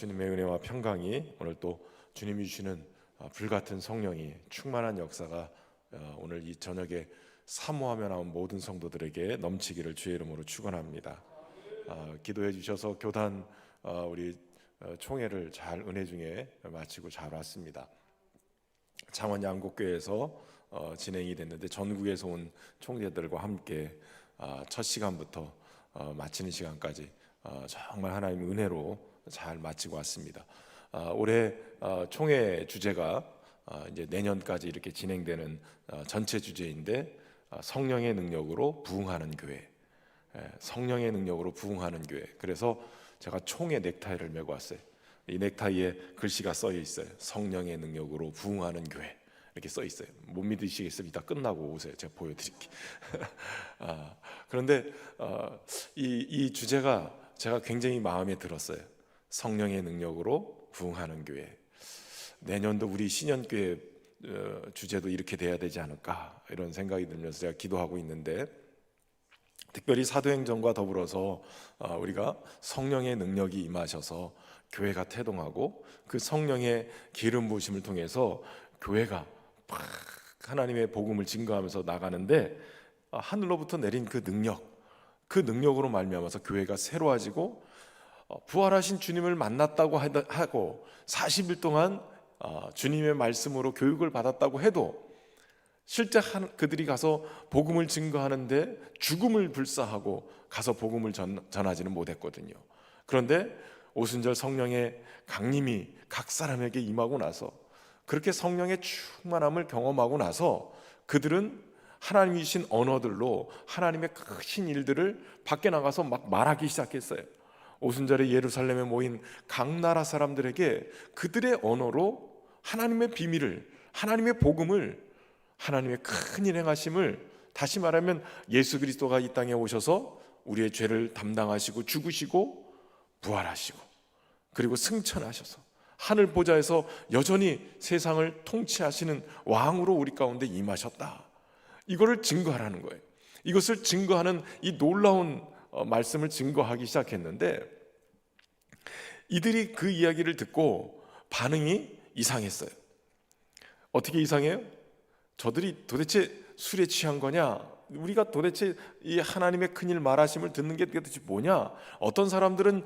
주님의 은혜와 평강이 오늘 또 주님이 주시는 불같은 성령이 충만한 역사가 오늘 이 저녁에 사모하며 나온 모든 성도들에게 넘치기를 주의 이름으로 축원합니다. 기도해 주셔서 교단 우리 총회를 잘 은혜 중에 마치고 잘 왔습니다. 창원 양곡교회에서 진행이 됐는데 전국에서 온 총재들과 함께 첫 시간부터 마치는 시간까지 정말 하나님의 은혜로 잘 마치고 왔습니다. 올해 총회 주제가 이제 내년까지 이렇게 진행되는 전체 주제인데 성령의 능력으로 부흥하는 교회, 성령의 능력으로 부흥하는 교회. 그래서 제가 총회 넥타이를 메고 왔어요. 이 넥타이에 글씨가 써 있어요. 성령의 능력으로 부흥하는 교회 이렇게 써 있어요. 못 믿으시겠으면 이따 끝나고 오세요. 제가 보여드릴게요. 그런데 이 주제가 제가 굉장히 마음에 들었어요. 성령의 능력으로 부흥하는 교회. 내년도 우리 신년교회 주제도 이렇게 돼야 되지 않을까 이런 생각이 들면서 제가 기도하고 있는데, 특별히 사도행전과 더불어서 우리가 성령의 능력이 임하셔서 교회가 태동하고 그 성령의 기름 부으심을 통해서 교회가 막 하나님의 복음을 증거하면서 나가는데, 하늘로부터 내린 그 능력으로 말미암아서 교회가 새로워지고 부활하신 주님을 만났다고 하고 40일 동안 주님의 말씀으로 교육을 받았다고 해도 실제 그들이 가서 복음을 증거하는데 죽음을 불사하고 가서 복음을 전하지는 못했거든요. 그런데 오순절 성령의 강림이 각 사람에게 임하고 나서 그렇게 성령의 충만함을 경험하고 나서 그들은 하나님이신 언어들로 하나님의 크신 일들을 밖에 나가서 막 말하기 시작했어요. 오순절에 예루살렘에 모인 각 나라 사람들에게 그들의 언어로 하나님의 비밀을, 하나님의 복음을, 하나님의 큰 일 행하심을, 다시 말하면 예수 그리스도가 이 땅에 오셔서 우리의 죄를 담당하시고 죽으시고 부활하시고 그리고 승천하셔서 하늘 보좌에서 여전히 세상을 통치하시는 왕으로 우리 가운데 임하셨다. 이거를 증거하라는 거예요. 이것을 증거하는 이 놀라운 말씀을 증거하기 시작했는데, 이들이 그 이야기를 듣고 반응이 이상했어요. 어떻게 이상해요? 저들이 도대체 술에 취한 거냐? 우리가 도대체 이 하나님의 큰일 말하심을 듣는 게 도대체 뭐냐? 어떤 사람들은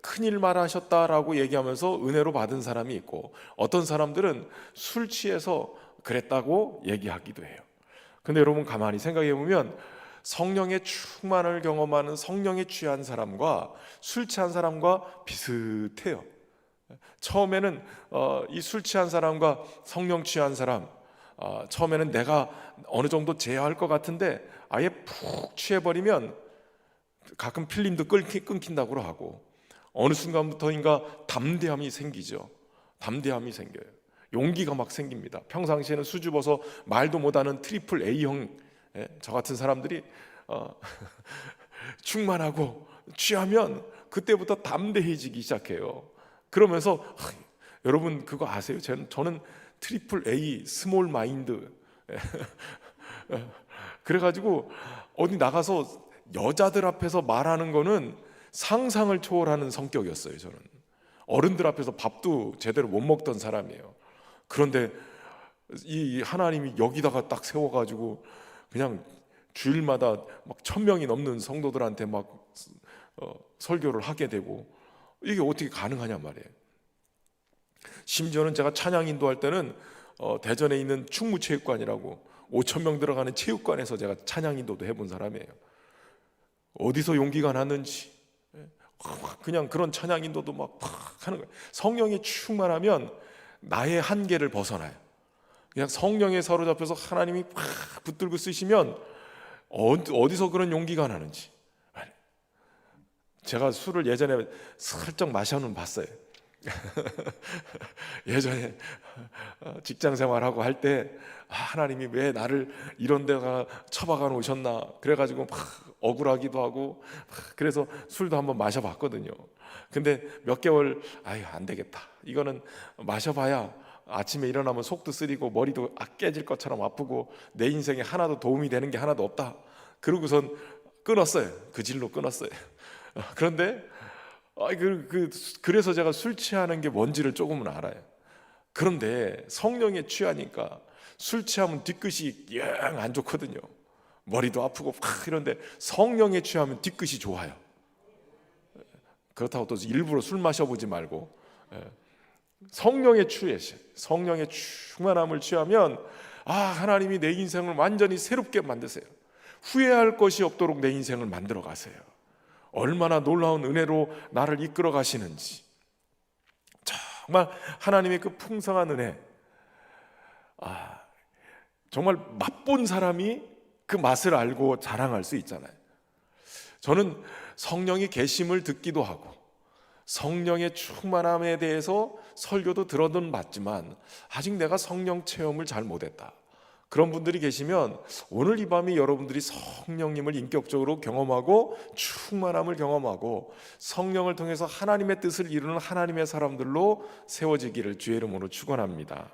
큰일 말하셨다라고 얘기하면서 은혜로 받은 사람이 있고, 어떤 사람들은 술 취해서 그랬다고 얘기하기도 해요. 근데 여러분 가만히 생각해 보면 성령의 충만을 경험하는 성령에 취한 사람과 술 취한 사람과 비슷해요. 처음에는 이 술 취한 사람과 성령 취한 사람, 처음에는 내가 어느 정도 제어할 것 같은데 아예 푹 취해버리면 가끔 필름도 끊긴다고 하고, 어느 순간부터인가 담대함이 생기죠. 담대함이 생겨요. 용기가 막 생깁니다. 평상시에는 수줍어서 말도 못하는 트리플 A형 저 같은 사람들이 충만하고 취하면 그때부터 담대해지기 시작해요. 그러면서 여러분 그거 아세요? 저는 트리플 A 스몰 마인드 그래가지고 어디 나가서 여자들 앞에서 말하는 거는 상상을 초월하는 성격이었어요. 저는 어른들 앞에서 밥도 제대로 못 먹던 사람이에요. 그런데 이 하나님이 여기다가 딱 세워가지고 그냥 주일마다 막 1000명이 넘는 성도들한테 막 설교를 하게 되고, 이게 어떻게 가능하냐 말이에요. 심지어는 제가 찬양 인도할 때는 대전에 있는 충무체육관이라고 5000명 들어가는 체육관에서 제가 찬양 인도도 해본 사람이에요. 어디서 용기가 났는지 그냥 그런 찬양 인도도 막 하는 거예요. 성령이 충만하면 나의 한계를 벗어나요. 그냥 성령에 사로잡혀서 하나님이 팍 붙들고 쓰시면 어디서 그런 용기가 나는지. 제가 술을 예전에 살짝 마셔는 봤어요. 예전에 직장 생활하고 할 때 하나님이 왜 나를 이런 데가 처박아 놓으셨나 그래가지고 막 억울하기도 하고, 그래서 술도 한번 마셔봤거든요. 근데 몇 개월 안 되겠다, 이거는 마셔봐야 아침에 일어나면 속도 쓰리고 머리도 깨질 것처럼 아프고 내 인생에 하나도 도움이 되는 게 하나도 없다. 그러고선 끊었어요. 그 질로 끊었어요. 그런데 그래서 제가 술 취하는 게 뭔지를 조금은 알아요. 그런데 성령에 취하니까 술 취하면 뒤끝이 영 안 좋거든요. 머리도 아프고 이런데 성령에 취하면 뒤끝이 좋아요. 그렇다고 또 일부러 술 마셔보지 말고 성령에 취해서 성령의 충만함을 취하면 하나님이 내 인생을 완전히 새롭게 만드세요. 후회할 것이 없도록 내 인생을 만들어 가세요. 얼마나 놀라운 은혜로 나를 이끌어 가시는지, 정말 하나님의 그 풍성한 은혜, 정말 맛본 사람이 그 맛을 알고 자랑할 수 있잖아요. 저는 성령이 계심을 듣기도 하고 성령의 충만함에 대해서 설교도 들어는 봤지만 아직 내가 성령 체험을 잘 못했다, 그런 분들이 계시면 오늘 이 밤이 여러분들이 성령님을 인격적으로 경험하고 충만함을 경험하고 성령을 통해서 하나님의 뜻을 이루는 하나님의 사람들로 세워지기를 주의 이름으로 축원합니다.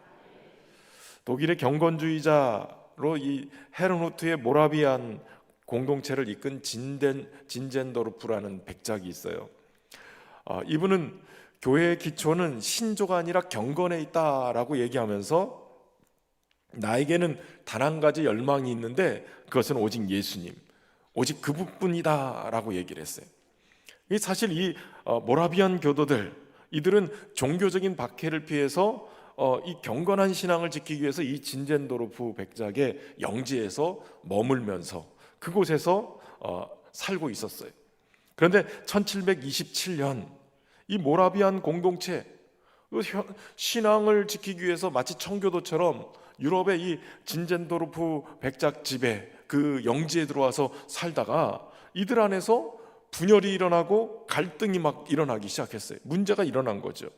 독일의 경건주의자로 이 헤르누트의 모라비안 공동체를 이끈 진젠도르프라는 백작이 있어요. 이분은 교회의 기초는 신조가 아니라 경건에 있다라고 얘기하면서 나에게는 단 한 가지 열망이 있는데 그것은 오직 예수님, 오직 그분뿐이다라고 얘기를 했어요. 사실 이 모라비안 교도들, 이들은 종교적인 박해를 피해서 이 경건한 신앙을 지키기 위해서 이 진젠도르프 백작의 영지에서 머물면서 그곳에서 살고 있었어요. 그런데 1727년 이 모라비안 공동체, 신앙을 지키기 위해서 마치 청교도처럼 유럽의 이 진젠도르프 백작 집에 그 영지에 들어와서 살다가 이들 안에서 분열이 일어나고 갈등이 막 일어나기 시작했어요. 문제가 일어난 거죠.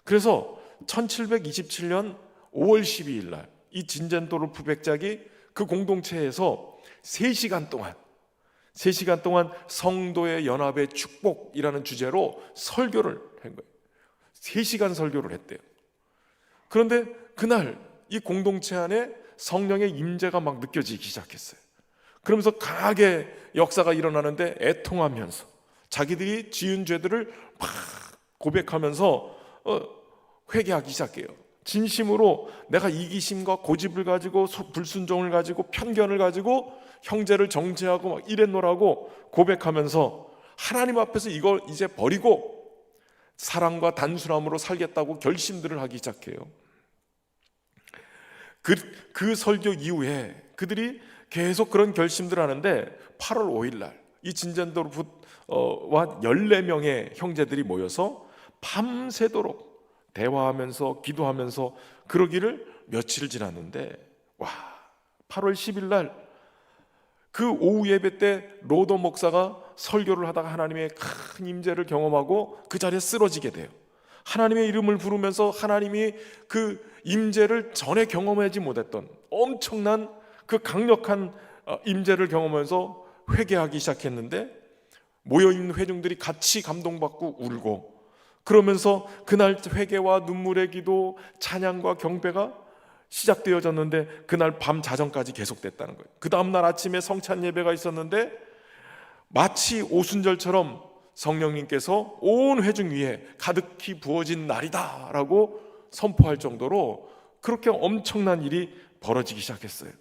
그래서 1727년 5월 12일 날 이 진젠도르프 백작이 그 공동체에서 3시간 동안 성도의 연합의 축복이라는 주제로 설교를 한 거예요. 3시간 설교를 했대요. 그런데 그날 이 공동체 안에 성령의 임재가 막 느껴지기 시작했어요. 그러면서 강하게 역사가 일어나는데 애통하면서 자기들이 지은 죄들을 막 고백하면서 회개하기 시작해요. 진심으로 내가 이기심과 고집을 가지고 불순종을 가지고 편견을 가지고 형제를 정죄하고 막 이랬노라고 고백하면서 하나님 앞에서 이걸 이제 버리고 사랑과 단순함으로 살겠다고 결심들을 하기 시작해요. 그 설교 이후에 그들이 계속 그런 결심들을 하는데 8월 5일 날 이 진젠도르프와 14명의 형제들이 모여서 밤새도록 대화하면서 기도하면서 그러기를 며칠을 지났는데 8월 10일 날 그 오후 예배 때 로더 목사가 설교를 하다가 하나님의 큰 임재를 경험하고 그 자리에 쓰러지게 돼요. 하나님의 이름을 부르면서 하나님이 그 임재를 전에 경험하지 못했던 엄청난 그 강력한 임재를 경험하면서 회개하기 시작했는데 모여있는 회중들이 같이 감동받고 울고 그러면서 그날 회개와 눈물의 기도, 찬양과 경배가 시작되어졌는데 그날 밤 자정까지 계속됐다는 거예요. 그 다음날 아침에 성찬 예배가 있었는데 마치 오순절처럼 성령님께서 온 회중 위에 가득히 부어진 날이다 라고 선포할 정도로 그렇게 엄청난 일이 벌어지기 시작했어요.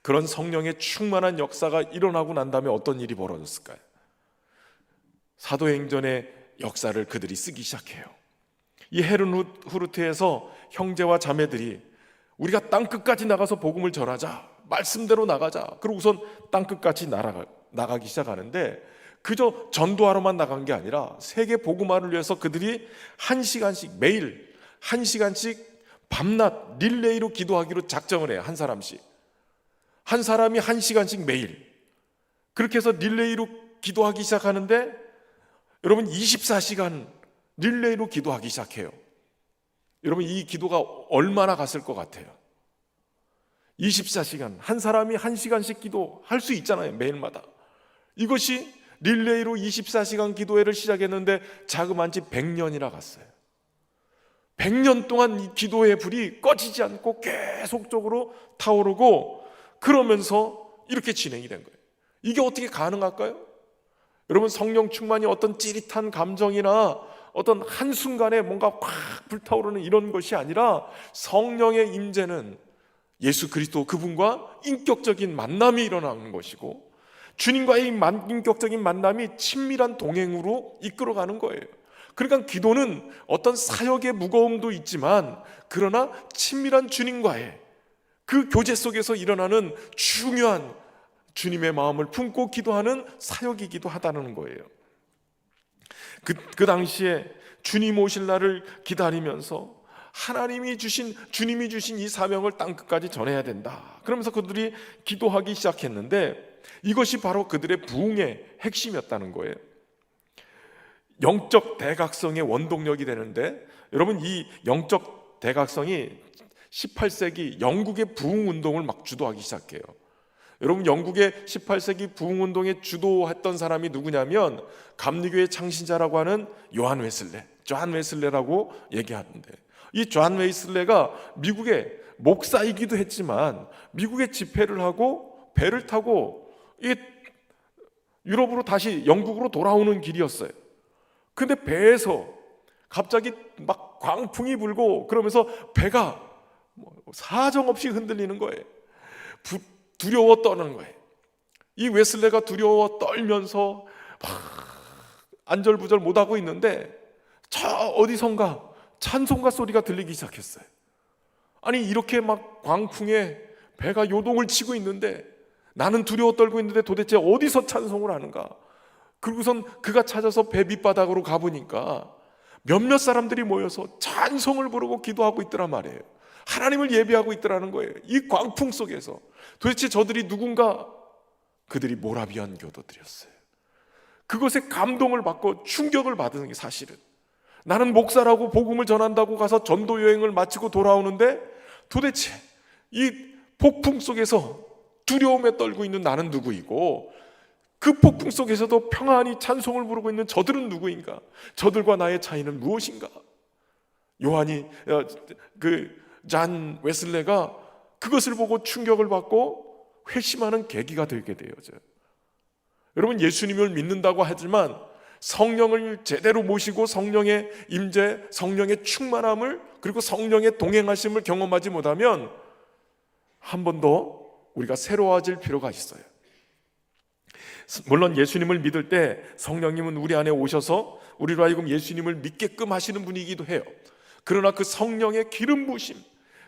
그런 성령의 충만한 역사가 일어나고 난 다음에 어떤 일이 벌어졌을까요? 사도행전의 역사를 그들이 쓰기 시작해요. 이 헤르누트에서 형제와 자매들이 우리가 땅끝까지 나가서 복음을 전하자, 말씀대로 나가자. 그리고 우선 땅끝까지 나가기 시작하는데 그저 전도하러만 나간 게 아니라 세계 복음화를 위해서 그들이 1시간씩 매일 1시간씩 밤낮 릴레이로 기도하기로 작정을 해요. 한 사람씩. 한 사람이 1시간씩 매일. 그렇게 해서 릴레이로 기도하기 시작하는데 여러분 24시간 릴레이로 기도하기 시작해요. 여러분 이 기도가 얼마나 갔을 것 같아요? 24시간 한 사람이 1시간씩 기도할 수 있잖아요. 매일마다. 이것이 릴레이로 24시간 기도회를 시작했는데 자그만치 100년이나 갔어요. 100년 동안 이 기도의 불이 꺼지지 않고 계속적으로 타오르고 그러면서 이렇게 진행이 된 거예요. 이게 어떻게 가능할까요? 여러분, 성령 충만이 어떤 찌릿한 감정이나 어떤 한순간에 뭔가 확 불타오르는 이런 것이 아니라, 성령의 임재는 예수 그리스도 그분과 인격적인 만남이 일어나는 것이고, 주님과의 인격적인 만남이 친밀한 동행으로 이끌어가는 거예요. 그러니까 기도는 어떤 사역의 무거움도 있지만, 그러나 친밀한 주님과의 그 교제 속에서 일어나는 중요한 주님의 마음을 품고 기도하는 사역이기도 하다는 거예요. 그 당시에 주님 오실 날을 기다리면서 주님이 주신 이 사명을 땅끝까지 전해야 된다. 그러면서 그들이 기도하기 시작했는데, 이것이 바로 그들의 부흥의 핵심이었다는 거예요. 영적 대각성의 원동력이 되는데, 여러분, 이 영적 대각성이 18세기 영국의 부흥운동을 막 주도하기 시작해요. 여러분, 영국의 18세기 부흥운동에 주도했던 사람이 누구냐면, 감리교의 창신자라고 하는 존 웨슬레라고 얘기하는데, 이 존 웨슬레가 미국의 목사이기도 했지만, 미국에 집회를 하고 배를 타고 이 유럽으로 다시 영국으로 돌아오는 길이었어요. 근데 배에서 갑자기 막 광풍이 불고, 그러면서 배가 사정없이 흔들리는 거예요. 두려워 떠는 거예요. 이 웨슬레가 두려워 떨면서 막 안절부절 못하고 있는데, 저 어디선가 찬송가 소리가 들리기 시작했어요. 아니, 이렇게 막 광풍에 배가 요동을 치고 있는데, 나는 두려워 떨고 있는데 도대체 어디서 찬송을 하는가? 그리고선 그가 찾아서 배 밑바닥으로 가보니까 몇몇 사람들이 모여서 찬송을 부르고 기도하고 있더란 말이에요. 하나님을 예배하고 있더라는 거예요. 이 광풍 속에서. 도대체 저들이 누군가? 그들이 모라비안 교도들이었어요. 그것에 감동을 받고 충격을 받은 게 사실은, 나는 목사라고 복음을 전한다고 가서 전도 여행을 마치고 돌아오는데, 도대체 이 폭풍 속에서 두려움에 떨고 있는 나는 누구이고, 그 폭풍 속에서도 평안히 찬송을 부르고 있는 저들은 누구인가? 저들과 나의 차이는 무엇인가? 존 웨슬레가 그것을 보고 충격을 받고 회심하는 계기가 되게 되어져요. 여러분, 예수님을 믿는다고 하지만 성령을 제대로 모시고 성령의 임재, 성령의 충만함을, 그리고 성령의 동행하심을 경험하지 못하면 한 번 더 우리가 새로워질 필요가 있어요. 물론 예수님을 믿을 때 성령님은 우리 안에 오셔서 우리로 하여금 예수님을 믿게끔 하시는 분이기도 해요. 그러나 그 성령의 기름 부으심,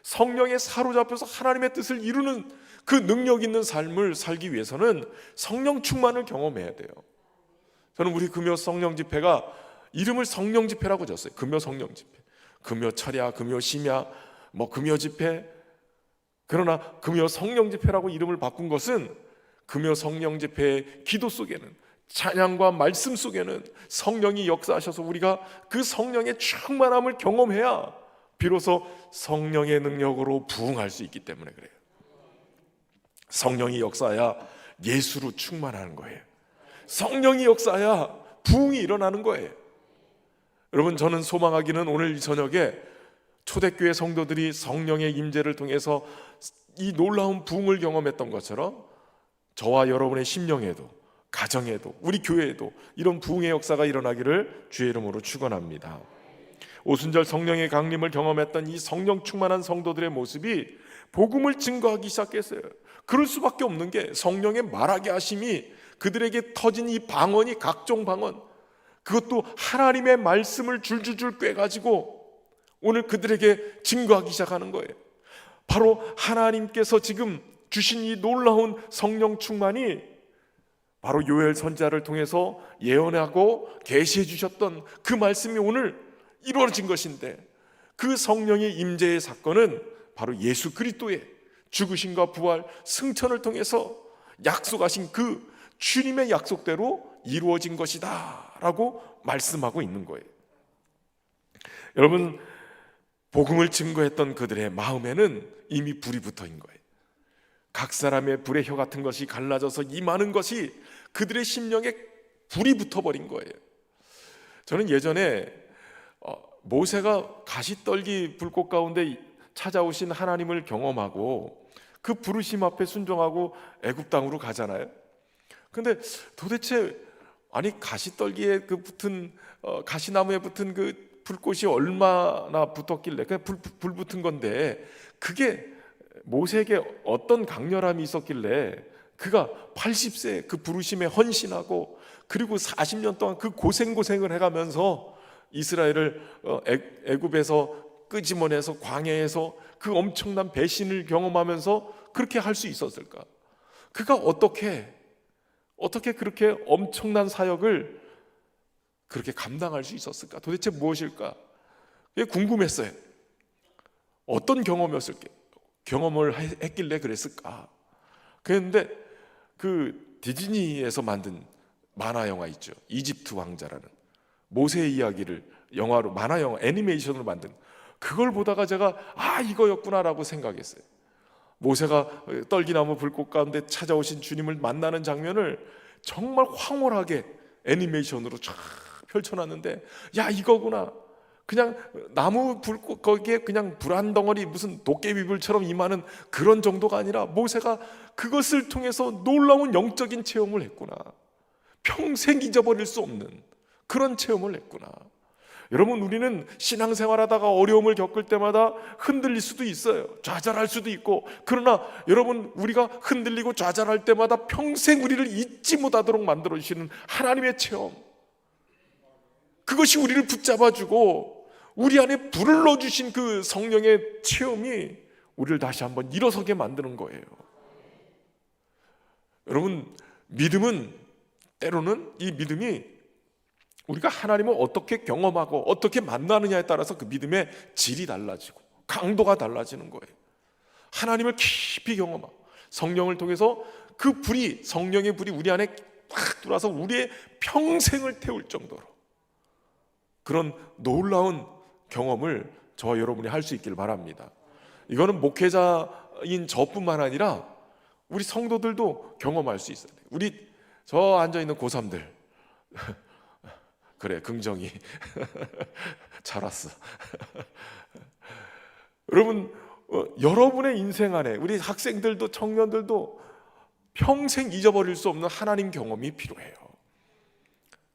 성령에 사로잡혀서 하나님의 뜻을 이루는 그 능력 있는 삶을 살기 위해서는 성령 충만을 경험해야 돼요. 저는 우리 금요 성령 집회가 이름을 성령 집회라고 졌어요. 금요 성령 집회, 금요 철야, 금요 심야, 금요 집회. 그러나 금요 성령 집회라고 이름을 바꾼 것은, 금요 성령 집회의 기도 속에는, 찬양과 말씀 속에는 성령이 역사하셔서 우리가 그 성령의 충만함을 경험해야 비로소 성령의 능력으로 부흥할 수 있기 때문에 그래요. 성령이 역사해야 예수로 충만하는 거예요. 성령이 역사해야 부흥이 일어나는 거예요. 여러분, 저는 소망하기는 오늘 저녁에 초대교회 성도들이 성령의 임재를 통해서 이 놀라운 부흥을 경험했던 것처럼 저와 여러분의 심령에도, 가정에도, 우리 교회에도 이런 부흥의 역사가 일어나기를 주의 이름으로 축원합니다. 오순절 성령의 강림을 경험했던 이 성령 충만한 성도들의 모습이 복음을 증거하기 시작했어요. 그럴 수밖에 없는 게, 성령의 말하게 하심이 그들에게 터진 이 방언이, 각종 방언, 그것도 하나님의 말씀을 줄줄줄 꿰가지고 오늘 그들에게 증거하기 시작하는 거예요. 바로 하나님께서 지금 주신 이 놀라운 성령 충만이 바로 요엘 선지자를 통해서 예언하고 계시해 주셨던 그 말씀이 오늘 이루어진 것인데, 그 성령의 임재의 사건은 바로 예수 그리스도의 죽으심과 부활, 승천을 통해서 약속하신 그 주님의 약속대로 이루어진 것이다 라고 말씀하고 있는 거예요. 여러분, 복음을 증거했던 그들의 마음에는 이미 불이 붙어 있는 거예요. 각 사람의 불의 혀 같은 것이 갈라져서 이 많은 것이 그들의 심령에 불이 붙어버린 거예요. 저는 예전에 모세가 가시떨기 불꽃 가운데 찾아오신 하나님을 경험하고 그 부르심 앞에 순종하고 애굽 땅으로 가잖아요. 근데 도대체 아니 가시떨기에 그 붙은 가시나무에 붙은 그 불꽃이 얼마나 붙었길래 그냥 불 붙은 건데 그게 모세에게 어떤 강렬함이 있었길래 그가 80세 그 부르심에 헌신하고 그리고 40년 동안 그 고생을 해가면서 이스라엘을 애굽에서 끄집어내서 광야에서 그 엄청난 배신을 경험하면서 그렇게 할 수 있었을까? 그가 어떻게 그렇게 엄청난 사역을 그렇게 감당할 수 있었을까? 도대체 무엇일까? 그게 궁금했어요. 어떤 경험을 했길래 그랬을까? 그런데 그 디즈니에서 만든 만화 영화 있죠. 이집트 왕자라는 모세의 이야기를 영화로 만화 영화 애니메이션으로 만든 그걸 보다가 제가 이거였구나라고 생각했어요. 모세가 떨기나무 불꽃 가운데 찾아오신 주님을 만나는 장면을 정말 황홀하게 애니메이션으로 쫙 펼쳐놨는데 이거구나. 그냥 나무 불꽃 거기에 그냥 불 한 덩어리 무슨 도깨비불처럼 임하는 그런 정도가 아니라 모세가 그것을 통해서 놀라운 영적인 체험을 했구나. 평생 잊어버릴 수 없는 그런 체험을 했구나. 여러분, 우리는 신앙생활하다가 어려움을 겪을 때마다 흔들릴 수도 있어요. 좌절할 수도 있고. 그러나 여러분, 우리가 흔들리고 좌절할 때마다 평생 우리를 잊지 못하도록 만들어주시는 하나님의 체험, 그것이 우리를 붙잡아주고 우리 안에 불을 넣어주신 그 성령의 체험이 우리를 다시 한번 일어서게 만드는 거예요. 여러분, 믿음은 때로는 이 믿음이 우리가 하나님을 어떻게 경험하고 어떻게 만나느냐에 따라서 그 믿음의 질이 달라지고 강도가 달라지는 거예요. 하나님을 깊이 경험하고 성령을 통해서 그 불이, 성령의 불이 우리 안에 딱 들어와서 우리의 평생을 태울 정도로 그런 놀라운 경험을 저와 여러분이 할 수 있길 바랍니다. 이거는 목회자인 저뿐만 아니라 우리 성도들도 경험할 수 있어요. 저 앉아있는 고3들 그래, 긍정이 잘 왔어. 여러분, 여러분의 인생 안에 우리 학생들도 청년들도 평생 잊어버릴 수 없는 하나님 경험이 필요해요.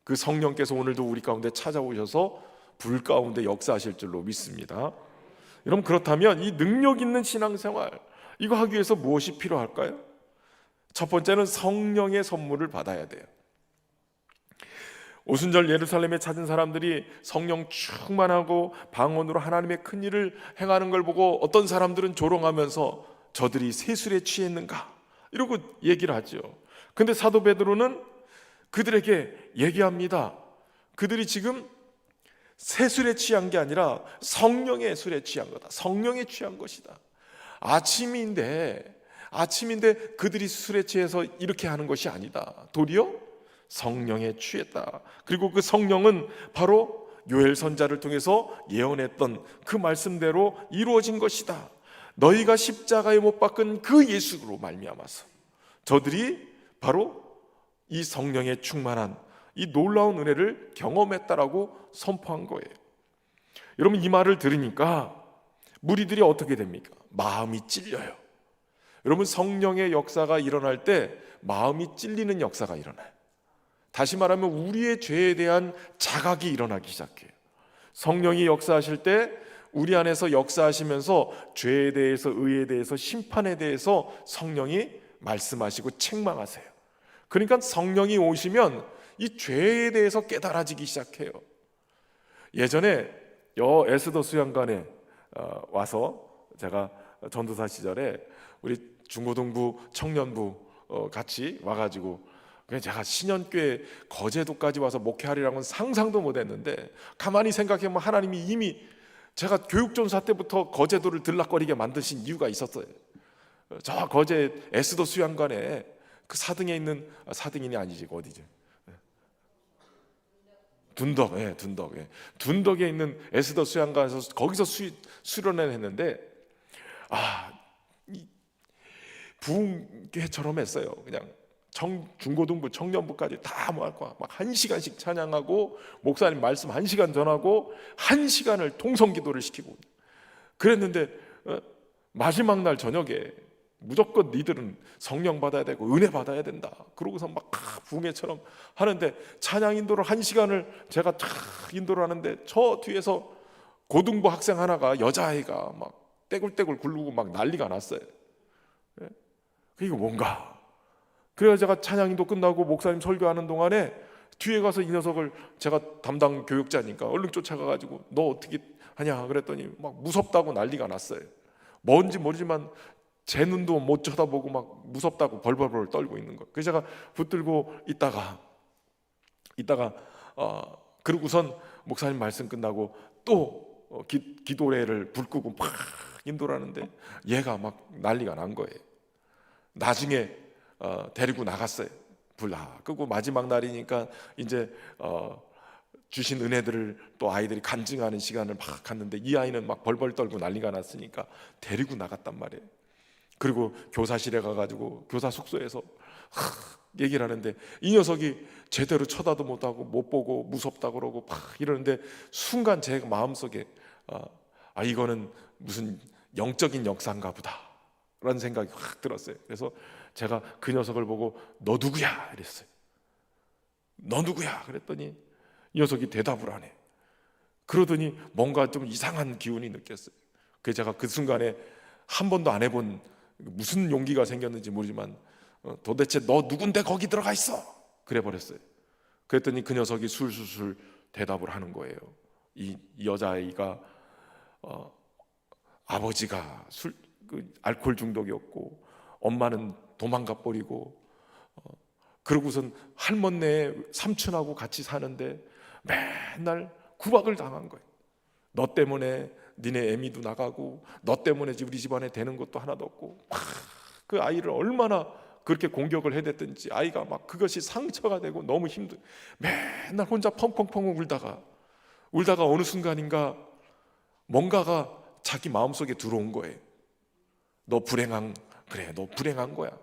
그 성령께서 오늘도 우리 가운데 찾아오셔서 불 가운데 역사하실 줄로 믿습니다. 여러분, 그렇다면 이 능력 있는 신앙생활, 이거 하기 위해서 무엇이 필요할까요? 첫 번째는 성령의 선물을 받아야 돼요. 오순절 예루살렘에 찾은 사람들이 성령 충만하고 방언으로 하나님의 큰 일을 행하는 걸 보고 어떤 사람들은 조롱하면서 저들이 세술에 취했는가 이러고 얘기를 하죠. 근데 사도 베드로는 그들에게 얘기합니다. 그들이 지금 세술에 취한 게 아니라 성령의 술에 취한 거다. 성령에 취한 것이다. 아침인데 그들이 술에 취해서 이렇게 하는 것이 아니다. 도리어 성령에 취했다. 그리고 그 성령은 바로 요엘 선지자를 통해서 예언했던 그 말씀대로 이루어진 것이다. 너희가 십자가에 못 박은 그 예수로 말미암아서 저들이 바로 이 성령에 충만한 이 놀라운 은혜를 경험했다라고 선포한 거예요. 여러분, 이 말을 들으니까 무리들이 어떻게 됩니까? 마음이 찔려요. 여러분, 성령의 역사가 일어날 때 마음이 찔리는 역사가 일어나요. 다시 말하면 우리의 죄에 대한 자각이 일어나기 시작해요. 성령이 역사하실 때 우리 안에서 역사하시면서 죄에 대해서, 의에 대해서, 심판에 대해서 성령이 말씀하시고 책망하세요. 그러니까 성령이 오시면 이 죄에 대해서 깨달아지기 시작해요. 예전에 에스더 수양관에 와서 제가 전도사 시절에 우리 중고등부, 청년부 같이 와가지고 제가 신현교회 거제도까지 와서 목회하리라고는 상상도 못했는데 가만히 생각해보면 하나님이 이미 제가 교육전사 때부터 거제도를 들락거리게 만드신 이유가 있었어요. 저 거제 에스더 수양관에 그 사등에 있는, 사등인이 아니지, 어디죠? 둔덕에 있는 에스더 수양관에서 거기서 수련을 했는데 부흥회처럼 했어요. 그냥 중고등부, 청년부까지 다 모았고 막 1시간씩 찬양하고 목사님 말씀 1시간 전하고 1시간을 통성기도를 시키고 그랬는데 마지막 날 저녁에 무조건 니들은 성령 받아야 되고 은혜 받아야 된다. 그러고서 막 붕해처럼 하는데 찬양 인도를 1시간을 제가 쫙 인도를 하는데 저 뒤에서 고등부 학생 하나가 여자아이가 막 떼굴떼굴 굴르고 막 난리가 났어요. 예? 이거 뭔가. 그래서 제가 찬양 인도 끝나고 목사님 설교하는 동안에 뒤에 가서 이 녀석을 제가 담당 교육자니까 얼른 쫓아가가지고 너 어떻게 하냐 그랬더니 막 무섭다고 난리가 났어요. 뭔지 모르지만 제 눈도 못 쳐다보고 막 무섭다고 벌벌벌 떨고 있는 거예요. 그래서 제가 붙들고 있다가 그러고선 목사님 말씀 끝나고 또 기도회를 불 끄고 막 인도를 하는데 얘가 막 난리가 난 거예요. 나중에 데리고 나갔어요. 불 다 끄고 마지막 날이니까 이제 주신 은혜들을 또 아이들이 간증하는 시간을 막 갔는데 이 아이는 막 벌벌 떨고 난리가 났으니까 데리고 나갔단 말이에요. 그리고 교사실에 가가지고 교사 숙소에서 얘기를 하는데 이 녀석이 제대로 쳐다도 못하고 못 보고 무섭다 그러고 막 이러는데 순간 제 마음속에 이거는 무슨 영적인 역사인가 보다 라는 생각이 확 들었어요. 그래서 제가 그 녀석을 보고 너 누구야? 이랬어요. 너 누구야? 그랬더니 이 녀석이 대답을 안 해. 그러더니 뭔가 좀 이상한 기운이 느꼈어요. 그래서 제가 그 순간에 한 번도 안 해본 무슨 용기가 생겼는지 모르지만 도대체 너 누군데 거기 들어가 있어? 그래 버렸어요. 그랬더니 그 녀석이 술술술 대답을 하는 거예요. 이 여자아이가 아버지가 알코올 중독이었고 엄마는 도망가 버리고 그러고선 할머니네 삼촌하고 같이 사는데 맨날 구박을 당한 거예요. 너 때문에 니네 애미도 나가고 너 때문에 우리 집안에 되는 것도 하나도 없고 그 아이를 얼마나 그렇게 공격을 해댔든지 아이가 막 그것이 상처가 되고 너무 맨날 혼자 펑펑펑 울다가 어느 순간인가 뭔가가 자기 마음속에 들어온 거예요. 너 불행한 거야.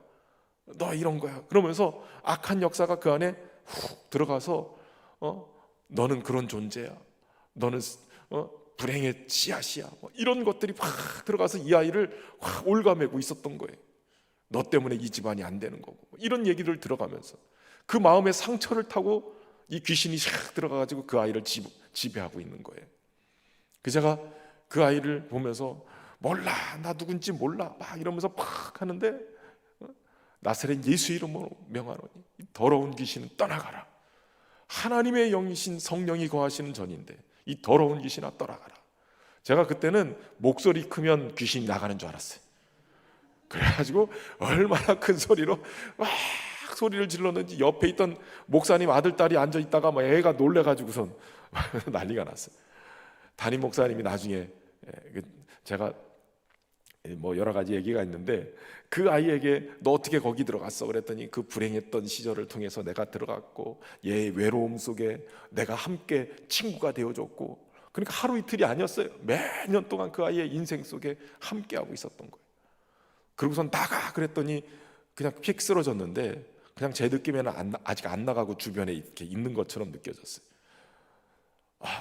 너 이런 거야. 그러면서 악한 역사가 그 안에 훅 들어가서 너는 그런 존재야. 너는 불행의 씨앗이야. 이런 것들이 확 들어가서 이 아이를 확 올가매고 있었던 거예요. 너 때문에 이 집안이 안 되는 거고 이런 얘기를 들어가면서 그 마음의 상처를 타고 이 귀신이 샥 들어가가지고 그 아이를 지배하고 있는 거예요. 제가 그 아이를 보면서 몰라 나 누군지 몰라 막 이러면서 팍 하는데 나사렛 예수 이름으로 명하노니 더러운 귀신은 떠나가라. 하나님의 영이신 성령이 거하시는 전인데 이 더러운 귀신아 떠나가라. 제가 그때는 목소리 크면 귀신이 나가는 줄 알았어요. 그래가지고 얼마나 큰 소리로 막 소리를 질렀는지 옆에 있던 목사님 아들딸이 앉아있다가 막 애가 놀래가지고선 난리가 났어요. 담임 목사님이 나중에 제가 뭐 여러 가지 얘기가 있는데 그 아이에게 너 어떻게 거기 들어갔어? 그랬더니 그 불행했던 시절을 통해서 내가 들어갔고 얘의 외로움 속에 내가 함께 친구가 되어줬고 그러니까 하루 이틀이 아니었어요. 매년 동안 그 아이의 인생 속에 함께하고 있었던 거예요. 그러고선 나가 그랬더니 그냥 픽 쓰러졌는데 그냥 제 느낌에는 아직 안 나가고 주변에 이렇게 있는 것처럼 느껴졌어요.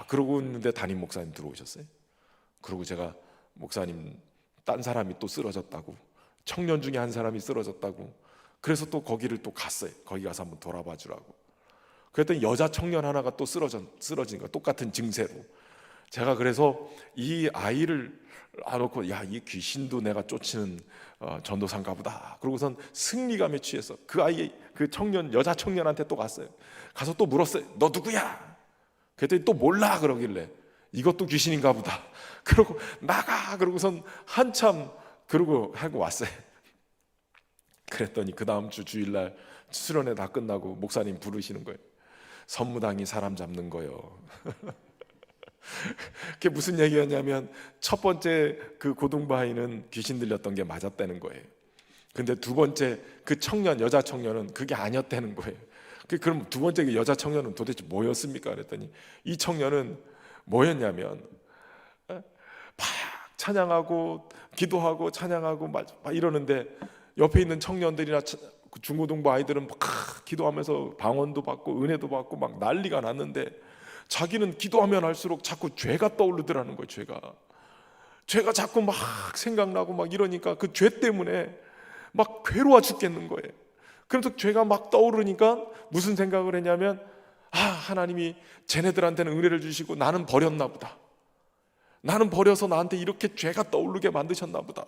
그러고 있는데 담임 목사님 들어오셨어요. 그리고 제가 목사님 딴 사람이 또 쓰러졌다고 청년 중에 한 사람이 쓰러졌다고 그래서 또 거기를 또 갔어요. 거기 가서 한번 돌아봐 주라고. 그랬더니 여자 청년 하나가 또 쓰러진 거 똑같은 증세로. 제가 그래서 이 아이를 안놓고 이 귀신도 내가 쫓는 전도사인가 보다. 그러고선 승리감에 취해서 그 아이 그 여자 청년한테 또 갔어요. 가서 또 물었어요. 너 누구야? 그랬더니 또 몰라 그러길래 이것도 귀신인가 보다. 그러고 나가 그러고선 한참 그러고 하고 왔어요. 그랬더니 그 다음 주 주일날 수련회 다 끝나고 목사님 부르시는 거예요. 선무당이 사람 잡는 거요. 그게 무슨 얘기였냐면 첫 번째 그 고등부 아이는 귀신 들렸던 게 맞았다는 거예요. 근데 두 번째 그 여자 청년은 그게 아니었다는 거예요. 그럼 두 번째 그 여자 청년은 도대체 뭐였습니까? 그랬더니 이 청년은 뭐였냐면 막 찬양하고 기도하고 찬양하고 막 이러는데 옆에 있는 청년들이나 중고등부 아이들은 막 기도하면서 방언도 받고 은혜도 받고 막 난리가 났는데 자기는 기도하면 할수록 자꾸 죄가 떠오르더라는 거예요. 죄가 자꾸 막 생각나고 막 이러니까 그 죄 때문에 막 괴로워 죽겠는 거예요. 그래서 죄가 막 떠오르니까 무슨 생각을 했냐면, 하나님이 쟤네들한테는 은혜를 주시고 나는 버렸나 보다. 나는 버려서 나한테 이렇게 죄가 떠오르게 만드셨나 보다.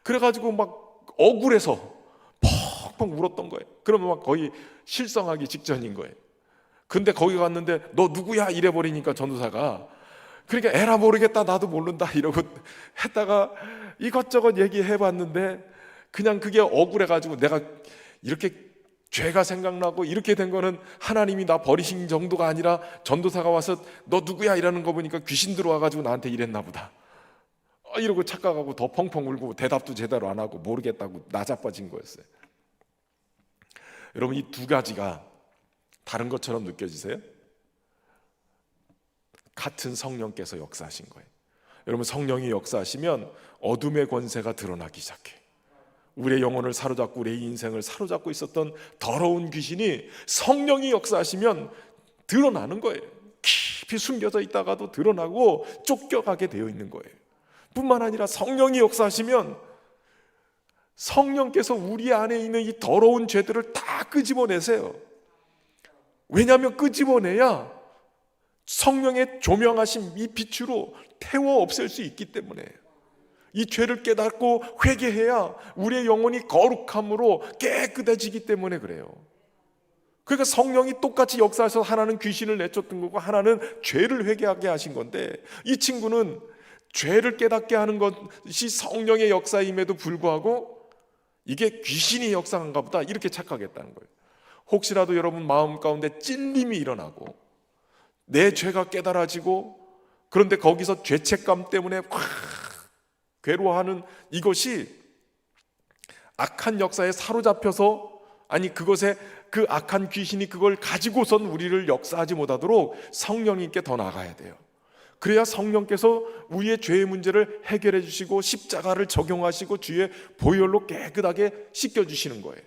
그래가지고 막 억울해서 펑펑 울었던 거예요. 그러면 막 거의 실성하기 직전인 거예요. 근데 거기 갔는데 너 누구야? 이래버리니까 전도사가, 그러니까 에라 모르겠다, 나도 모른다 이러고 했다가 이것저것 얘기해봤는데 그냥 그게 억울해가지고, 내가 이렇게 죄가 생각나고 이렇게 된 거는 하나님이 나 버리신 정도가 아니라 전도사가 와서 너 누구야 이러는 거 보니까 귀신 들어와가지고 나한테 이랬나 보다, 이러고 착각하고 더 펑펑 울고 대답도 제대로 안 하고 모르겠다고 나자빠진 거였어요. 여러분, 이 두 가지가 다른 것처럼 느껴지세요? 같은 성령께서 역사하신 거예요. 여러분, 성령이 역사하시면 어둠의 권세가 드러나기 시작해. 우리의 영혼을 사로잡고 우리의 인생을 사로잡고 있었던 더러운 귀신이 성령이 역사하시면 드러나는 거예요. 깊이 숨겨져 있다가도 드러나고 쫓겨가게 되어 있는 거예요. 뿐만 아니라 성령이 역사하시면 성령께서 우리 안에 있는 이 더러운 죄들을 다 끄집어내세요. 왜냐하면 끄집어내야 성령의 조명하심 이 빛으로 태워 없앨 수 있기 때문에, 이 죄를 깨닫고 회개해야 우리의 영혼이 거룩함으로 깨끗해지기 때문에 그래요. 그러니까 성령이 똑같이 역사하셔서 하나는 귀신을 내쫓던 거고 하나는 죄를 회개하게 하신 건데, 이 친구는 죄를 깨닫게 하는 것이 성령의 역사임에도 불구하고 이게 귀신이 역사한가 보다 이렇게 착각했다는 거예요. 혹시라도 여러분 마음 가운데 찔림이 일어나고 내 죄가 깨달아지고, 그런데 거기서 죄책감 때문에 확 괴로워하는 이것이 악한 역사에 사로잡혀서, 아니 그것에 그 악한 귀신이 그걸 가지고선 우리를 역사하지 못하도록 성령님께 더 나가야 돼요. 그래야 성령께서 우리의 죄의 문제를 해결해 주시고 십자가를 적용하시고 주의 보혈로 깨끗하게 씻겨주시는 거예요.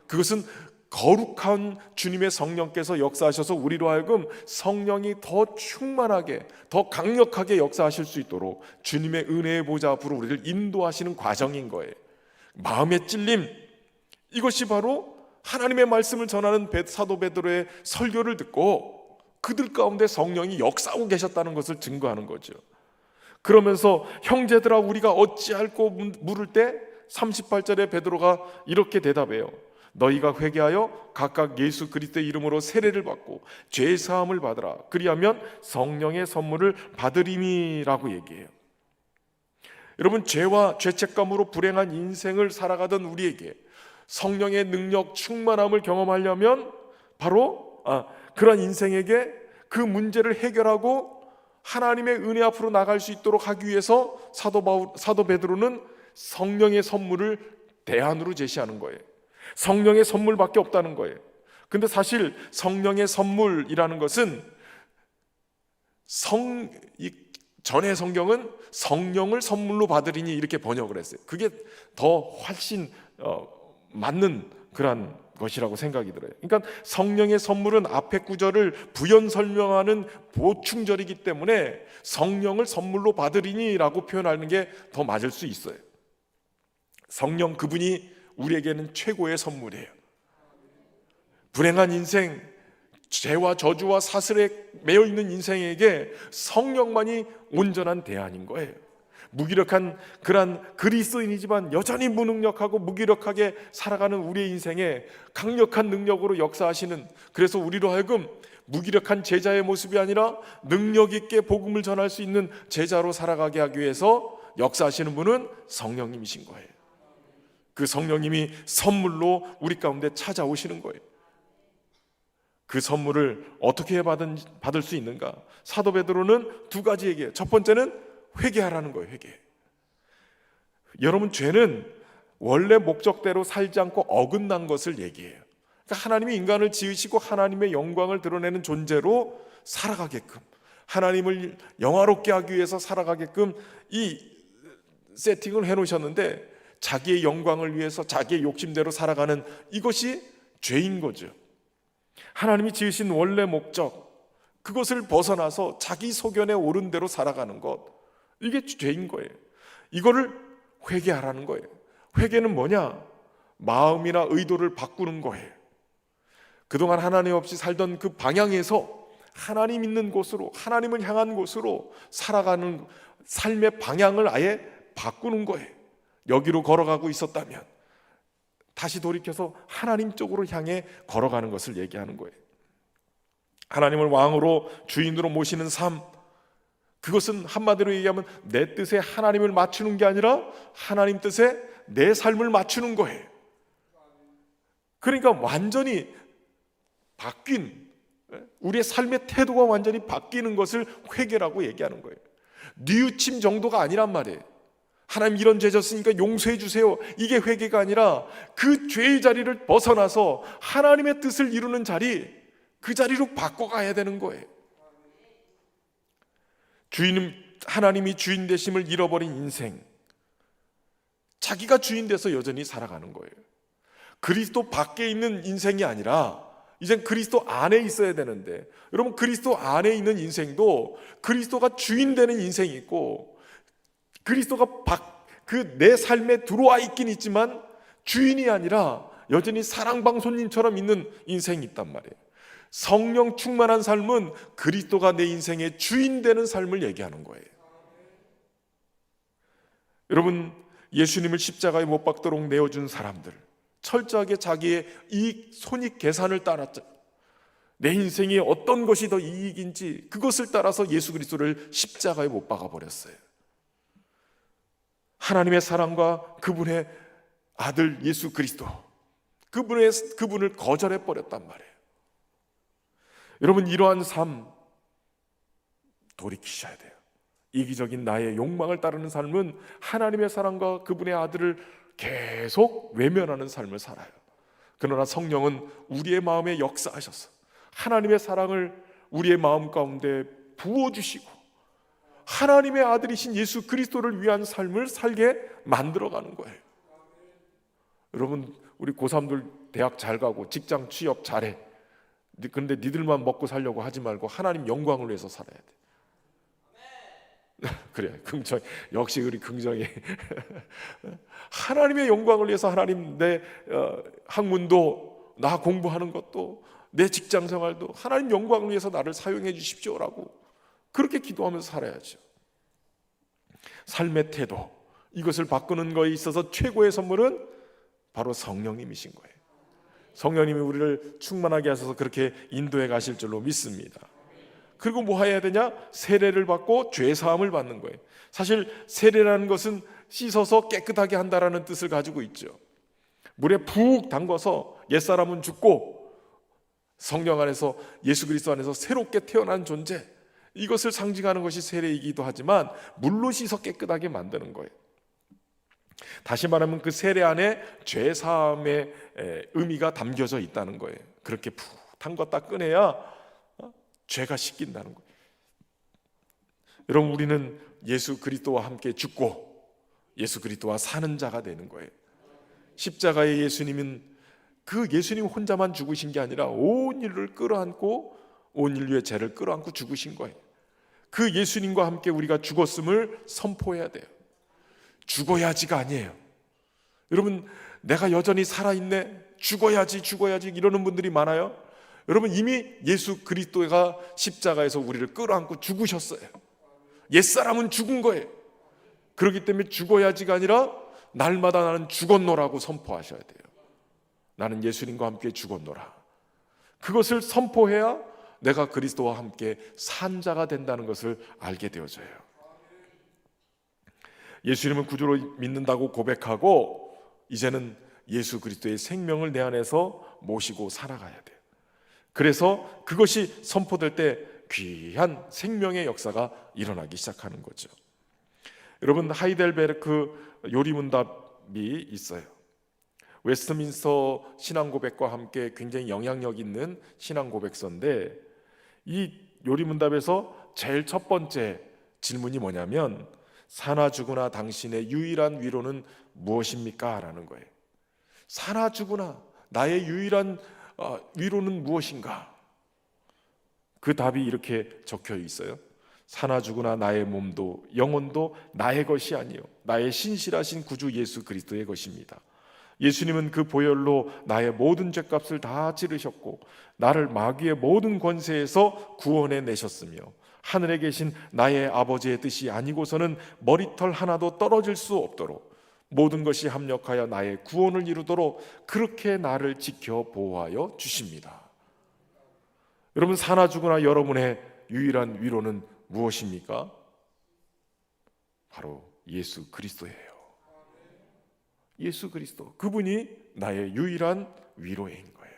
그것은 거룩한 주님의 성령께서 역사하셔서 우리로 하여금 성령이 더 충만하게 더 강력하게 역사하실 수 있도록 주님의 은혜의 보좌 앞으로 우리를 인도하시는 과정인 거예요. 마음의 찔림, 이것이 바로 하나님의 말씀을 전하는 사도 베드로의 설교를 듣고 그들 가운데 성령이 역사하고 계셨다는 것을 증거하는 거죠. 그러면서 형제들아 우리가 어찌할꼬 물을 때 38절에 베드로가 이렇게 대답해요. 너희가 회개하여 각각 예수 그리스도의 이름으로 세례를 받고 죄 사함을 받으라. 그리하면 성령의 선물을 받으리니라고 얘기해요. 여러분, 죄와 죄책감으로 불행한 인생을 살아가던 우리에게 성령의 능력 충만함을 경험하려면 바로 그런 인생에게 그 문제를 해결하고 하나님의 은혜 앞으로 나갈 수 있도록 하기 위해서 사도 베드로는 성령의 선물을 대안으로 제시하는 거예요. 성령의 선물밖에 없다는 거예요. 근데 사실 성령의 선물이라는 것은 전의 성경은 성령을 선물로 받으리니 이렇게 번역을 했어요. 그게 더 훨씬 맞는 그런 것이라고 생각이 들어요. 그러니까 성령의 선물은 앞에 구절을 부연 설명하는 보충절이기 때문에 성령을 선물로 받으리니라고 표현하는 게 더 맞을 수 있어요. 성령 그분이 우리에게는 최고의 선물이에요. 불행한 인생, 죄와 저주와 사슬에 매여 있는 인생에게 성령만이 온전한 대안인 거예요. 무기력한 그런 그리스도인이지만 여전히 무능력하고 무기력하게 살아가는 우리의 인생에 강력한 능력으로 역사하시는, 그래서 우리로 하여금 무기력한 제자의 모습이 아니라 능력 있게 복음을 전할 수 있는 제자로 살아가게 하기 위해서 역사하시는 분은 성령님이신 거예요. 그 성령님이 선물로 우리 가운데 찾아오시는 거예요. 그 선물을 어떻게 받을 수 있는가? 사도 베드로는 두 가지 얘기해요. 첫 번째는 회개하라는 거예요. 회개. 여러분, 죄는 원래 목적대로 살지 않고 어긋난 것을 얘기해요. 그러니까 하나님이 인간을 지으시고 하나님의 영광을 드러내는 존재로 살아가게끔, 하나님을 영화롭게 하기 위해서 살아가게끔 이 세팅을 해놓으셨는데, 자기의 영광을 위해서 자기의 욕심대로 살아가는 이것이 죄인 거죠. 하나님이 지으신 원래 목적, 그것을 벗어나서 자기 소견에 옳은 대로 살아가는 것, 이게 죄인 거예요. 이거를 회개하라는 거예요. 회개는 뭐냐? 마음이나 의도를 바꾸는 거예요. 그동안 하나님 없이 살던 그 방향에서 하나님 있는 곳으로, 하나님을 향한 곳으로 살아가는 삶의 방향을 아예 바꾸는 거예요. 여기로 걸어가고 있었다면 다시 돌이켜서 하나님 쪽으로 향해 걸어가는 것을 얘기하는 거예요. 하나님을 왕으로, 주인으로 모시는 삶, 그것은 한마디로 얘기하면 내 뜻에 하나님을 맞추는 게 아니라 하나님 뜻에 내 삶을 맞추는 거예요. 그러니까 완전히 바뀐, 우리의 삶의 태도가 완전히 바뀌는 것을 회개라고 얘기하는 거예요. 뉘우침 정도가 아니란 말이에요. 하나님 이런 죄 졌으니까 용서해 주세요, 이게 회개가 아니라 그 죄의 자리를 벗어나서 하나님의 뜻을 이루는 자리, 그 자리로 바꿔가야 되는 거예요. 하나님이 주인 되심을 잃어버린 인생, 자기가 주인 돼서 여전히 살아가는 거예요. 그리스도 밖에 있는 인생이 아니라 이젠 그리스도 안에 있어야 되는데, 여러분 그리스도 안에 있는 인생도 그리스도가 주인 되는 인생이 있고, 그리스도가 그 내 삶에 들어와 있긴 있지만 주인이 아니라 여전히 사랑방손님처럼 있는 인생이 있단 말이에요. 성령 충만한 삶은 그리스도가 내 인생의 주인 되는 삶을 얘기하는 거예요. 여러분, 예수님을 십자가에 못 박도록 내어준 사람들, 철저하게 자기의 이익, 손익 계산을 따랐죠. 내 인생에 어떤 것이 더 이익인지 그것을 따라서 예수 그리스도를 십자가에 못 박아버렸어요. 하나님의 사랑과 그분의 아들 예수 그리스도, 그분을 거절해버렸단 말이에요. 여러분, 이러한 삶 돌이키셔야 돼요. 이기적인 나의 욕망을 따르는 삶은 하나님의 사랑과 그분의 아들을 계속 외면하는 삶을 살아요. 그러나 성령은 우리의 마음에 역사하셔서 하나님의 사랑을 우리의 마음 가운데 부어주시고 하나님의 아들이신 예수 그리스도를 위한 삶을 살게 만들어가는 거예요. 여러분, 우리 고3들 대학 잘 가고 직장 취업 잘해. 그런데 니들만 먹고 살려고 하지 말고 하나님 영광을 위해서 살아야 돼. 그래, 긍정. 역시 우리 긍정이 하나님의 영광을 위해서 하나님, 내 학문도, 나 공부하는 것도, 내 직장 생활도 하나님 영광을 위해서 나를 사용해 주십시오라고 그렇게 기도하면서 살아야죠. 삶의 태도, 이것을 바꾸는 거에 있어서 최고의 선물은 바로 성령님이신 거예요. 성령님이 우리를 충만하게 하셔서 그렇게 인도해 가실 줄로 믿습니다. 그리고 뭐 해야 되냐? 세례를 받고 죄사함을 받는 거예요. 사실 세례라는 것은 씻어서 깨끗하게 한다라는 뜻을 가지고 있죠. 물에 푹 담궈서 옛사람은 죽고 성령 안에서, 예수 그리스도 안에서 새롭게 태어난 존재, 이것을 상징하는 것이 세례이기도 하지만 물로 씻어 깨끗하게 만드는 거예요. 다시 말하면 그 세례 안에 죄사함의 의미가 담겨져 있다는 거예요. 그렇게 푹 담갔다 꺼내야 죄가 씻긴다는 거예요. 여러분, 우리는 예수 그리스도와 함께 죽고 예수 그리스도와 사는 자가 되는 거예요. 십자가의 예수님은 그 예수님 혼자만 죽으신 게 아니라 온 인류를 끌어안고, 온 인류의 죄를 끌어안고 죽으신 거예요. 그 예수님과 함께 우리가 죽었음을 선포해야 돼요. 죽어야지가 아니에요. 여러분, 내가 여전히 살아있네, 죽어야지 이러는 분들이 많아요. 여러분, 이미 예수 그리스도가 십자가에서 우리를 끌어안고 죽으셨어요. 옛사람은 죽은 거예요. 그렇기 때문에 죽어야지가 아니라 날마다 나는 죽었노라고 선포하셔야 돼요. 나는 예수님과 함께 죽었노라. 그것을 선포해야 내가 그리스도와 함께 산 자가 된다는 것을 알게 되어져요. 예수님을 구주로 믿는다고 고백하고 이제는 예수 그리스도의 생명을 내 안에서 모시고 살아가야 돼요. 그래서 그것이 선포될 때 귀한 생명의 역사가 일어나기 시작하는 거죠. 여러분, 하이델베르크 요리문답이 있어요. 웨스트민스터 신앙고백과 함께 굉장히 영향력 있는 신앙고백서인데, 이 요리문답에서 제일 첫 번째 질문이 뭐냐면, 사나 죽으나 당신의 유일한 위로는 무엇입니까? 라는 거예요. 사나 죽으나 나의 유일한 위로는 무엇인가? 그 답이 이렇게 적혀 있어요. 사나 죽으나 나의 몸도 영혼도 나의 것이 아니요 나의 신실하신 구주 예수 그리스도의 것입니다. 예수님은 그 보혈로 나의 모든 죄값을 다 치르셨고 나를 마귀의 모든 권세에서 구원해 내셨으며 하늘에 계신 나의 아버지의 뜻이 아니고서는 머리털 하나도 떨어질 수 없도록 모든 것이 합력하여 나의 구원을 이루도록 그렇게 나를 지켜 보호하여 주십니다. 여러분, 사나 죽으나 여러분의 유일한 위로는 무엇입니까? 바로 예수 그리스도예요. 예수 그리스도, 그분이 나의 유일한 위로인 거예요.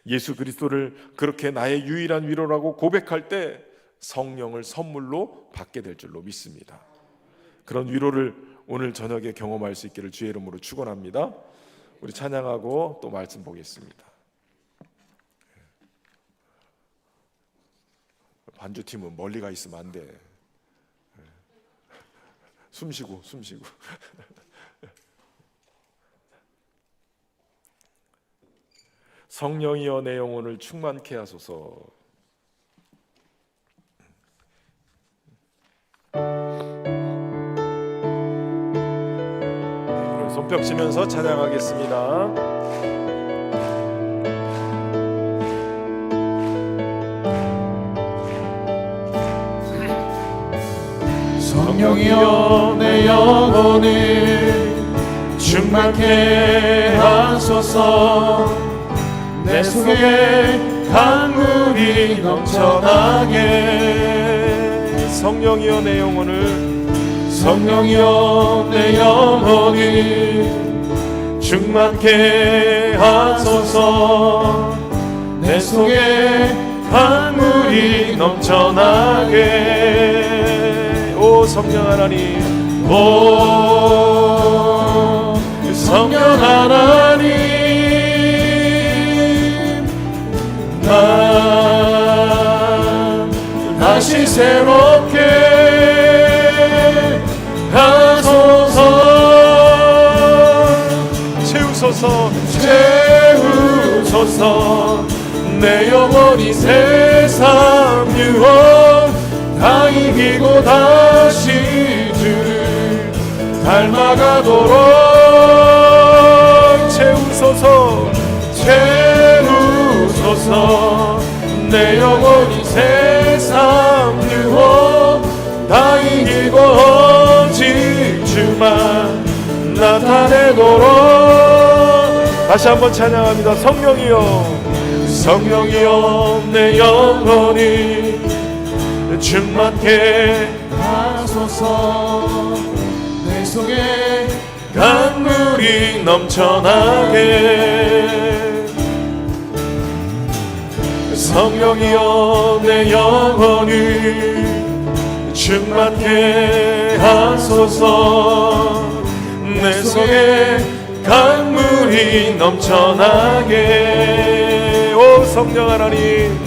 예수 그리스도를 그렇게 나의 유일한 위로라고 고백할 때 성령을 선물로 받게 될 줄로 믿습니다. 그런 위로를 오늘 저녁에 경험할 수 있기를 주의 이름으로 축원합니다. 우리 찬양하고 또 말씀 보겠습니다. 반주팀은 멀리 가 있으면 안 돼. 숨 쉬고. 성령이여 내 영혼을 충만케 하소서. 손뼉 치면서 찬양하겠습니다. 성령이여 내 영혼을 충만케 하소서. 내 속에 강물이 넘쳐나게. 성령이여 내 영혼을, 성령이여 내 영혼을 충만케 하소서. 내 속에 강물이 넘쳐나게. 오 성령 하나님, 오 성령 하나님, 난 다시 새롭게 하소서. 채우소서. 내 영혼이 세상 유혹 다 이기고 다시 주를 닮아가도록 채우소서. 내 영혼이 세상 유혹 다 이기고 오직 주만 나타내도록. 다시 한번 찬양합니다. 성령이여 내 영혼이 충만케 하소서. 내 속에 강물이 넘쳐나게. 성령이여 내 영혼을 충만케 하소서. 내 속에 강물이 넘쳐나게. 오 성령 하나님,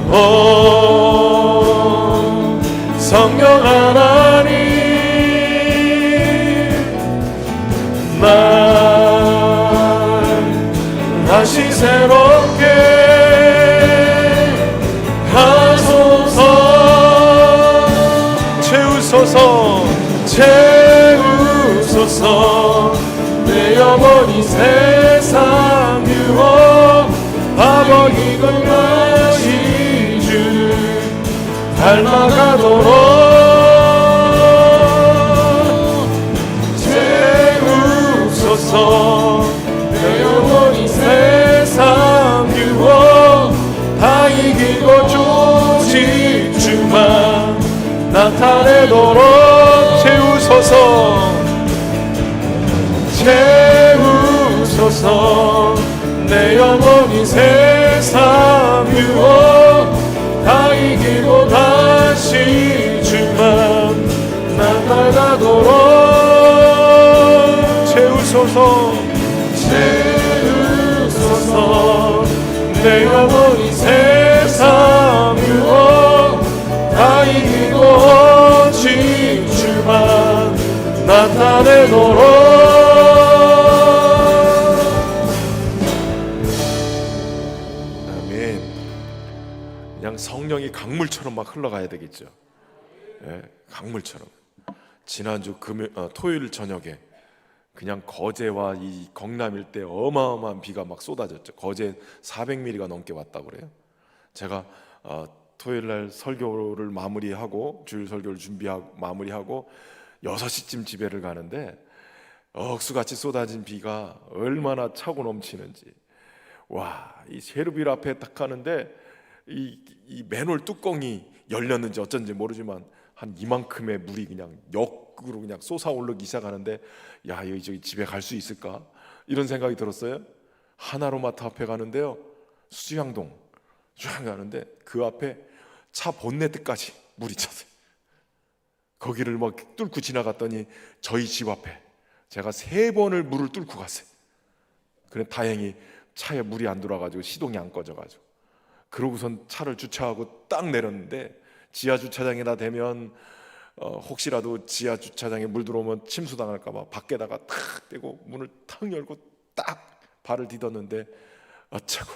오 성령 하나님, 날 다시 새롭게 하소서. 채우소서. 내 영혼이 세상 유혹 다 이기고 다시 주를 닮아가도록 채우소서. 내 영혼이 세상 유혹 다 이기고 오직 주만 나타내도록 채우소서. 내 영혼이 세상 유혹 다 이기고 다시 주만 나타나도록 채우소서. 내 영혼이 세상 유혹 다 이기고 오직 주만 나타내도록. 아멘. 그냥 성령이 강물처럼 막 흘러가야 되겠죠. 예, 강물처럼. 지난주 토요일 저녁에 그냥 거제와 이 경남 일대 어마어마한 비가 막 쏟아졌죠. 거제 400mm가 넘게 왔다고 그래요. 제가 토요일 날 설교를 마무리하고 주일 설교를 준비하고 마무리하고 6시쯤 집에를 가는데 억수같이 쏟아진 비가 얼마나 차고 넘치는지, 와, 이 세르빌 앞에 딱 가는데 이 맨홀 뚜껑이 열렸는지 어쩐지 모르지만 한 이만큼의 물이 그냥 역으로 그냥 솟아오르기 시작하는데, 야, 여기 저기 집에 갈 수 있을까? 이런 생각이 들었어요. 하나로마트 앞에 가는데요, 수양동 쫙 가는데 그 앞에 차 본네트까지 물이 찼어요. 거기를 막 뚫고 지나갔더니 저희 집 앞에 제가 3번을 물을 뚫고 갔어요. 그래 다행히 차에 물이 안 들어와가지고 시동이 안 꺼져가지고, 그러고선 차를 주차하고 딱 내렸는데, 지하 주차장에다 대면 혹시라도 지하 주차장에 물 들어오면 침수당할까봐 밖에다가 탁 대고 문을 탁 열고 딱 발을 디뎠는데, 어차고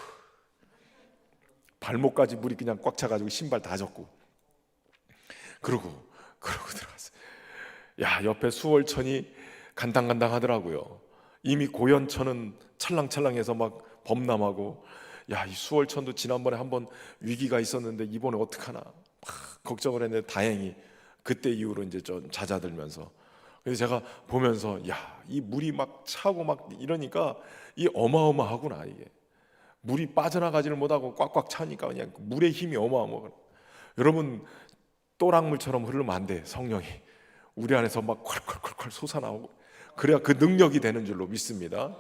발목까지 물이 그냥 꽉 차가지고 신발 다 젖고, 그러고 들어갔어요. 야, 옆에 수월천이 간당간당 하더라고요. 이미 고연천은 찰랑찰랑해서 막 범람하고, 야, 이 수월천도 지난번에 한번 위기가 있었는데 이번에 어떡하나 막 걱정을 했는데, 다행히 그때 이후로 이제 좀 잦아들면서, 그래서 제가 보면서, 야, 이 물이 막 차고 막 이러니까 이 어마어마하구나. 이게 물이 빠져나가지를 못하고 꽉꽉 차니까 그냥 물의 힘이 어마어마하구나. 여러분, 또랑물처럼 흐르면 안 돼. 성령이 우리 안에서 막 콸콸콸콸 솟아나오고, 그래야 그 능력이 되는 줄로 믿습니다.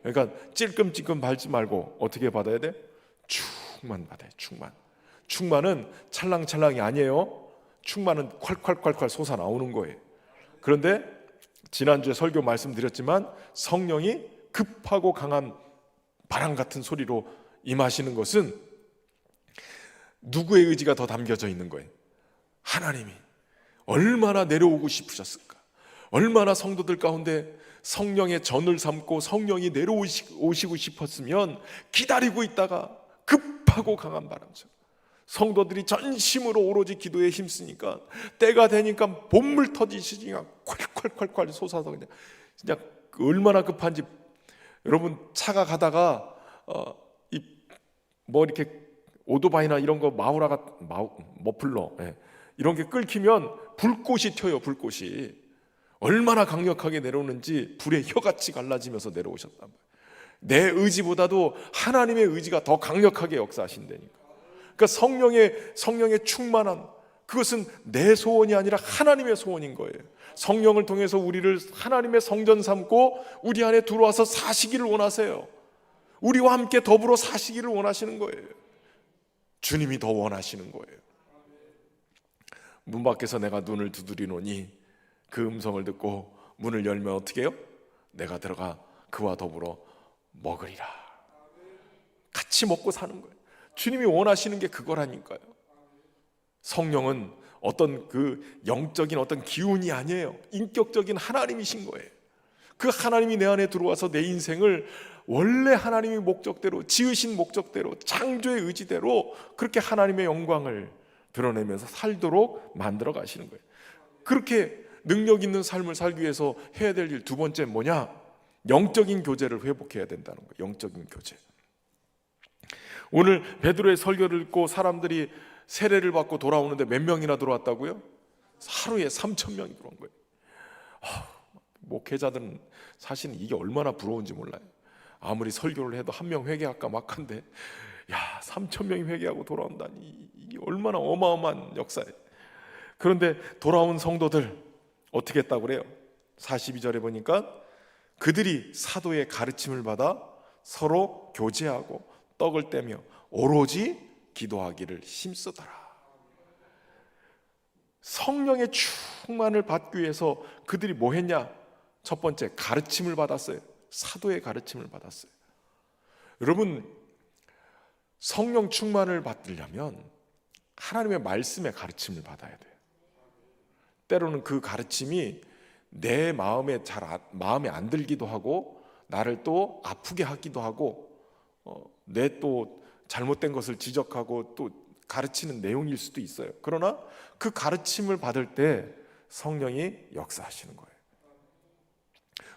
그러니까 찔끔찔끔 밟지 말고 어떻게 받아야 돼? 충만 받아요. 충만은 찰랑찰랑이 아니에요. 충만은 콸콸콸콸 솟아나오는 거예요. 그런데 지난주에 설교 말씀드렸지만, 성령이 급하고 강한 바람 같은 소리로 임하시는 것은 누구의 의지가 더 담겨져 있는 거예요? 하나님이 얼마나 내려오고 싶으셨을까? 얼마나 성도들 가운데 성령의 전을 삼고 성령이 내려오시고 싶었으면 기다리고 있다가 급하고 강한 바람처럼 성도들이 전심으로 오로지 기도에 힘쓰니까 때가 되니까 본물 터지시지 그냥 콸콸콸콸 솟아서 그냥 진짜 얼마나 급한지. 여러분, 차가 가다가 뭐 이렇게 오토바이나 이런 거 머플러 이런 게 끓기면 불꽃이 튀어요. 불꽃이 얼마나 강력하게 내려오는지 불의 혀같이 갈라지면서 내려오셨단 말이에요. 내 의지보다도 하나님의 의지가 더 강력하게 역사하신다니까. 그러니까 성령의 충만함, 그것은 내 소원이 아니라 하나님의 소원인 거예요. 성령을 통해서 우리를 하나님의 성전 삼고 우리 안에 들어와서 사시기를 원하세요. 우리와 함께 더불어 사시기를 원하시는 거예요. 주님이 더 원하시는 거예요. 문 밖에서 내가 눈을 두드리노니 그 음성을 듣고 문을 열면 어떻게 해요? 내가 들어가 그와 더불어 먹으리라. 같이 먹고 사는 거예요. 주님이 원하시는 게 그거라니까요. 성령은 어떤 그 영적인 어떤 기운이 아니에요. 인격적인 하나님이신 거예요. 그 하나님이 내 안에 들어와서 내 인생을 원래 하나님의 목적대로, 지으신 목적대로, 창조의 의지대로 그렇게 하나님의 영광을 드러내면서 살도록 만들어 가시는 거예요. 그렇게 능력 있는 삶을 살기 위해서 해야 될 일 두 번째 뭐냐? 영적인 교제를 회복해야 된다는 거예요. 영적인 교제. 오늘 베드로의 설교를 듣고 사람들이 세례를 받고 돌아오는데 몇 명이나 들어왔다고요? 하루에 3,000명이 들어온 거예요. 목회자들은 사실은 이게 얼마나 부러운지 몰라요. 아무리 설교를 해도 한 명 회개할까 막한데, 야, 3,000명이 회개하고 돌아온다니 이게 얼마나 어마어마한 역사예요. 그런데 돌아온 성도들 어떻게 했다고 그래요? 42절에 보니까 그들이 사도의 가르침을 받아 서로 교제하고 떡을 떼며 오로지 기도하기를 힘쓰더라. 성령의 충만을 받기 위해서 그들이 뭐 했냐? 첫 번째, 가르침을 받았어요. 사도의 가르침을 받았어요. 여러분, 성령 충만을 받으려면 하나님의 말씀의 가르침을 받아야 돼요. 때로는 그 가르침이 내 마음에 마음에 안 들기도 하고 나를 또 아프게 하기도 하고 내 또 잘못된 것을 지적하고 또 가르치는 내용일 수도 있어요. 그러나 그 가르침을 받을 때 성령이 역사하시는 거예요.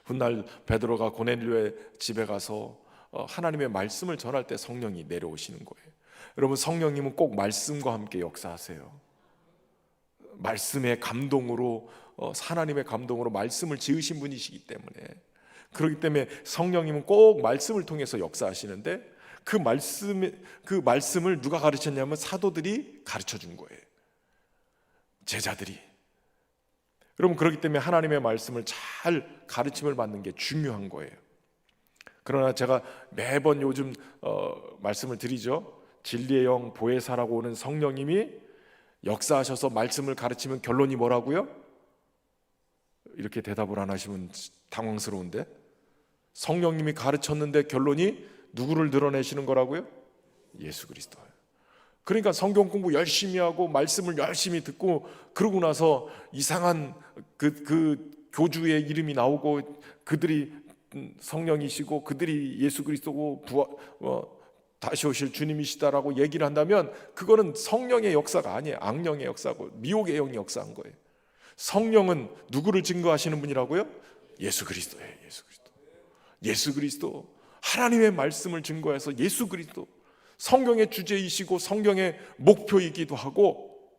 훗날 베드로가 고넬료의 집에 가서 하나님의 말씀을 전할 때 성령이 내려오시는 거예요. 여러분, 성령님은 꼭 말씀과 함께 역사하세요. 말씀의 감동으로, 하나님의 감동으로 말씀을 지으신 분이시기 때문에, 그렇기 때문에 성령님은 꼭 말씀을 통해서 역사하시는데, 그 말씀을 누가 가르쳤냐면 사도들이 가르쳐 준 거예요. 제자들이. 여러분, 그렇기 때문에 하나님의 말씀을 잘 가르침을 받는 게 중요한 거예요. 그러나 제가 매번 요즘 말씀을 드리죠. 진리의 영 보혜사라고 오는 성령님이 역사하셔서 말씀을 가르치면 결론이 뭐라고요? 이렇게 대답을 안 하시면 당황스러운데, 성령님이 가르쳤는데 결론이 누구를 드러내시는 거라고요? 예수 그리스도예요. 그러니까 성경 공부 열심히 하고 말씀을 열심히 듣고 그러고 나서 이상한 그 교주의 이름이 나오고 그들이 성령이시고 그들이 예수 그리스도고 다시 오실 주님이시다라고 얘기를 한다면 그거는 성령의 역사가 아니에요. 악령의 역사고 미혹의 영이 역사한 거예요. 성령은 누구를 증거하시는 분이라고요? 예수 그리스도예요. 예수 그리스도. 하나님의 말씀을 증거해서 예수 그리스도, 성경의 주제이시고 성경의 목표이기도 하고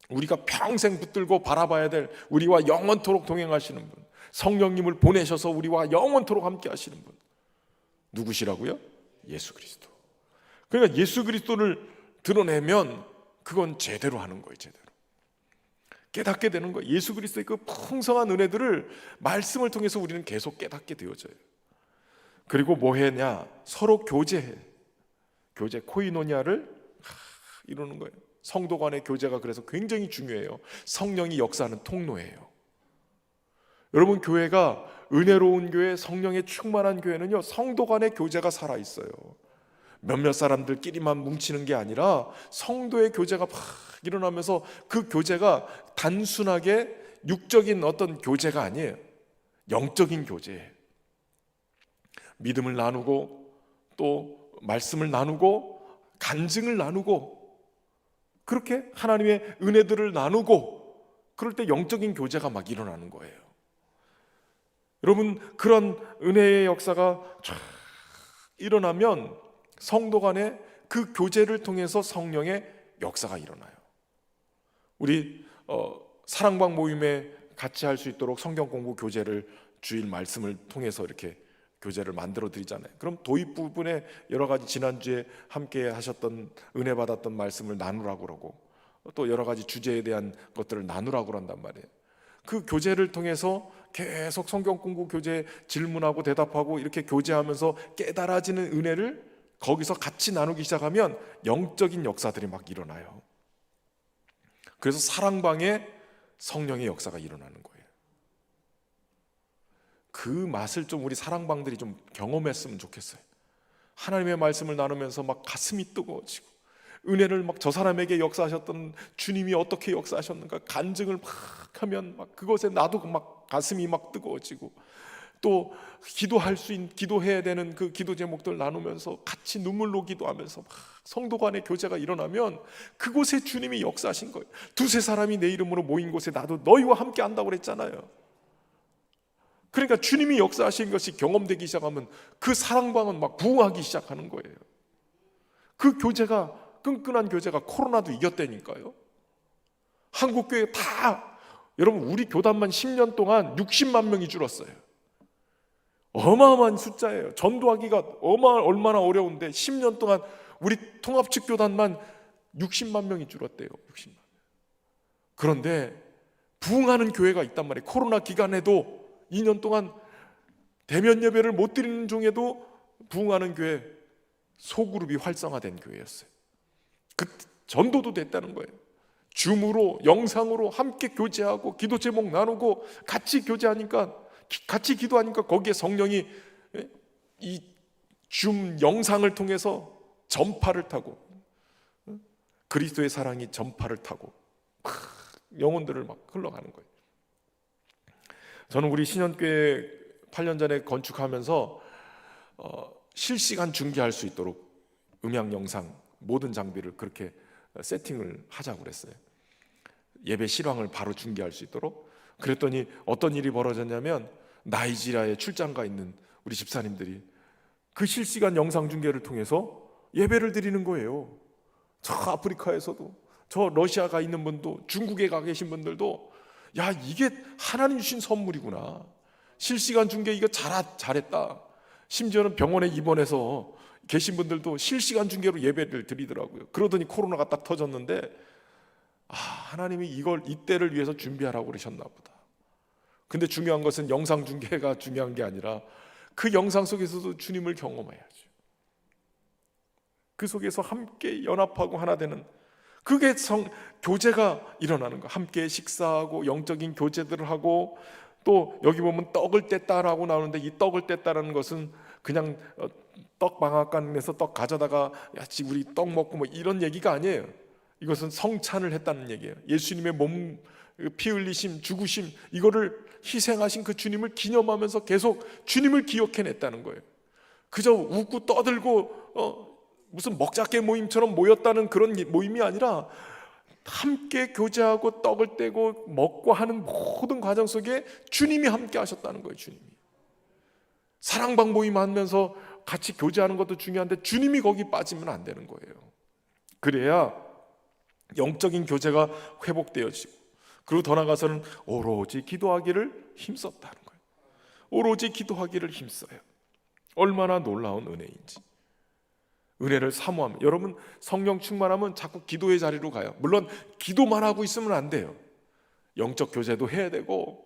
우리가 평생 붙들고 바라봐야 될, 우리와 영원토록 동행하시는 분, 성령님을 보내셔서 우리와 영원토록 함께 하시는 분, 누구시라고요? 예수 그리스도. 그러니까 예수 그리스도를 드러내면 그건 제대로 하는 거예요. 제대로 깨닫게 되는 거예요. 예수 그리스도의 그 풍성한 은혜들을 말씀을 통해서 우리는 계속 깨닫게 되어져요. 그리고 뭐 했냐? 서로 교제해. 교제, 코이노니아를 이루는 거예요. 성도 간의 교제가 그래서 굉장히 중요해요. 성령이 역사하는 통로예요. 여러분, 교회가 은혜로운 교회, 성령에 충만한 교회는요, 성도 간의 교제가 살아있어요. 몇몇 사람들끼리만 뭉치는 게 아니라 성도의 교제가 막 일어나면서 그 교제가 단순하게 육적인 어떤 교제가 아니에요. 영적인 교제예요. 믿음을 나누고 또 말씀을 나누고 간증을 나누고 그렇게 하나님의 은혜들을 나누고 그럴 때 영적인 교제가 막 일어나는 거예요. 여러분, 그런 은혜의 역사가 쫙 일어나면 성도 간에 그 교제를 통해서 성령의 역사가 일어나요. 우리 사랑방 모임에 같이 할 수 있도록 성경 공부 교제를 주일 말씀을 통해서 이렇게 교제를 만들어 드리잖아요. 그럼 도입 부분에 여러 가지 지난주에 함께 하셨던 은혜 받았던 말씀을 나누라고 그러고 또 여러 가지 주제에 대한 것들을 나누라고 그런단 말이에요. 그 교제를 통해서 계속 성경 공부 교제 질문하고 대답하고 이렇게 교제하면서 깨달아지는 은혜를 거기서 같이 나누기 시작하면 영적인 역사들이 막 일어나요. 그래서 사랑방에 성령의 역사가 일어나는 거예요. 그 맛을 좀 우리 사랑방들이 좀 경험했으면 좋겠어요. 하나님의 말씀을 나누면서 막 가슴이 뜨거워지고 은혜를 막 저 사람에게 역사하셨던 주님이 어떻게 역사하셨는가 간증을 막 하면 막 그것에 나도 막 가슴이 막 뜨거워지고 또 기도해야 되는 그 기도 제목들 나누면서 같이 눈물로 기도하면서 막 성도 간의 교제가 일어나면 그곳에 주님이 역사하신 거예요. 두세 사람이 내 이름으로 모인 곳에 나도 너희와 함께 한다고 그랬잖아요. 그러니까 주님이 역사하신 것이 경험되기 시작하면 그 사랑방은 막 부흥하기 시작하는 거예요. 그 교제가, 끈끈한 교제가 코로나도 이겼다니까요. 한국교회 다, 여러분 우리 교단만 10년 동안 60만 명이 줄었어요. 어마어마한 숫자예요. 전도하기가 얼마나 어려운데 10년 동안 우리 통합측 교단만 60만 명이 줄었대요. 60만 명. 그런데 부흥하는 교회가 있단 말이에요. 코로나 기간에도 2년 동안 대면 예배를 못 드리는 중에도 부흥하는 교회 소그룹이 활성화된 교회였어요. 그 전도도 됐다는 거예요. 줌으로 영상으로 함께 교제하고 기도 제목 나누고 같이 교제하니까 같이 기도하니까 거기에 성령이 이 줌 영상을 통해서 전파를 타고 그리스도의 사랑이 전파를 타고 영혼들을 막 흘러가는 거예요. 저는 우리 신현교회 8년 전에 건축하면서 실시간 중계할 수 있도록 음향 영상 모든 장비를 그렇게 세팅을 하자고 그랬어요. 예배 실황을 바로 중계할 수 있도록. 그랬더니 어떤 일이 벌어졌냐면 나이지리아에 출장 가 있는 우리 집사님들이 그 실시간 영상 중계를 통해서 예배를 드리는 거예요. 저 아프리카에서도, 저 러시아 가 있는 분도, 중국에 가 계신 분들도 야, 이게 하나님 주신 선물이구나. 실시간 중계 이거 잘했다. 심지어는 병원에 입원해서 계신 분들도 실시간 중계로 예배를 드리더라고요. 그러더니 코로나가 딱 터졌는데 하나님이 이때를 위해서 준비하라고 그러셨나 보다. 근데 중요한 것은 영상 중계가 중요한 게 아니라 그 영상 속에서도 주님을 경험해야죠. 그 속에서 함께 연합하고 하나 되는, 그게 교제가 일어나는 거. 함께 식사하고 영적인 교제들을 하고, 또 여기 보면 떡을 뗐다라고 나오는데, 이 떡을 뗐다라는 것은 그냥 떡 방앗간에서 떡 가져다가 야, 우리 떡 먹고 뭐 이런 얘기가 아니에요. 이것은 성찬을 했다는 얘기예요. 예수님의 몸 피 흘리심, 죽으심, 이거를 희생하신 그 주님을 기념하면서 계속 주님을 기억해냈다는 거예요. 그저 웃고 떠들고 무슨 먹자깨 모임처럼 모였다는 그런 모임이 아니라 함께 교제하고 떡을 떼고 먹고 하는 모든 과정 속에 주님이 함께 하셨다는 거예요. 주님이. 사랑방 모임 하면서 같이 교제하는 것도 중요한데 주님이 거기 빠지면 안 되는 거예요. 그래야 영적인 교제가 회복되어지고, 그리고 더 나아가서는 오로지 기도하기를 힘썼다는 거예요. 오로지 기도하기를 힘써요. 얼마나 놀라운 은혜인지. 은혜를 사모하면, 여러분 성령 충만하면 자꾸 기도의 자리로 가요. 물론 기도만 하고 있으면 안 돼요. 영적 교제도 해야 되고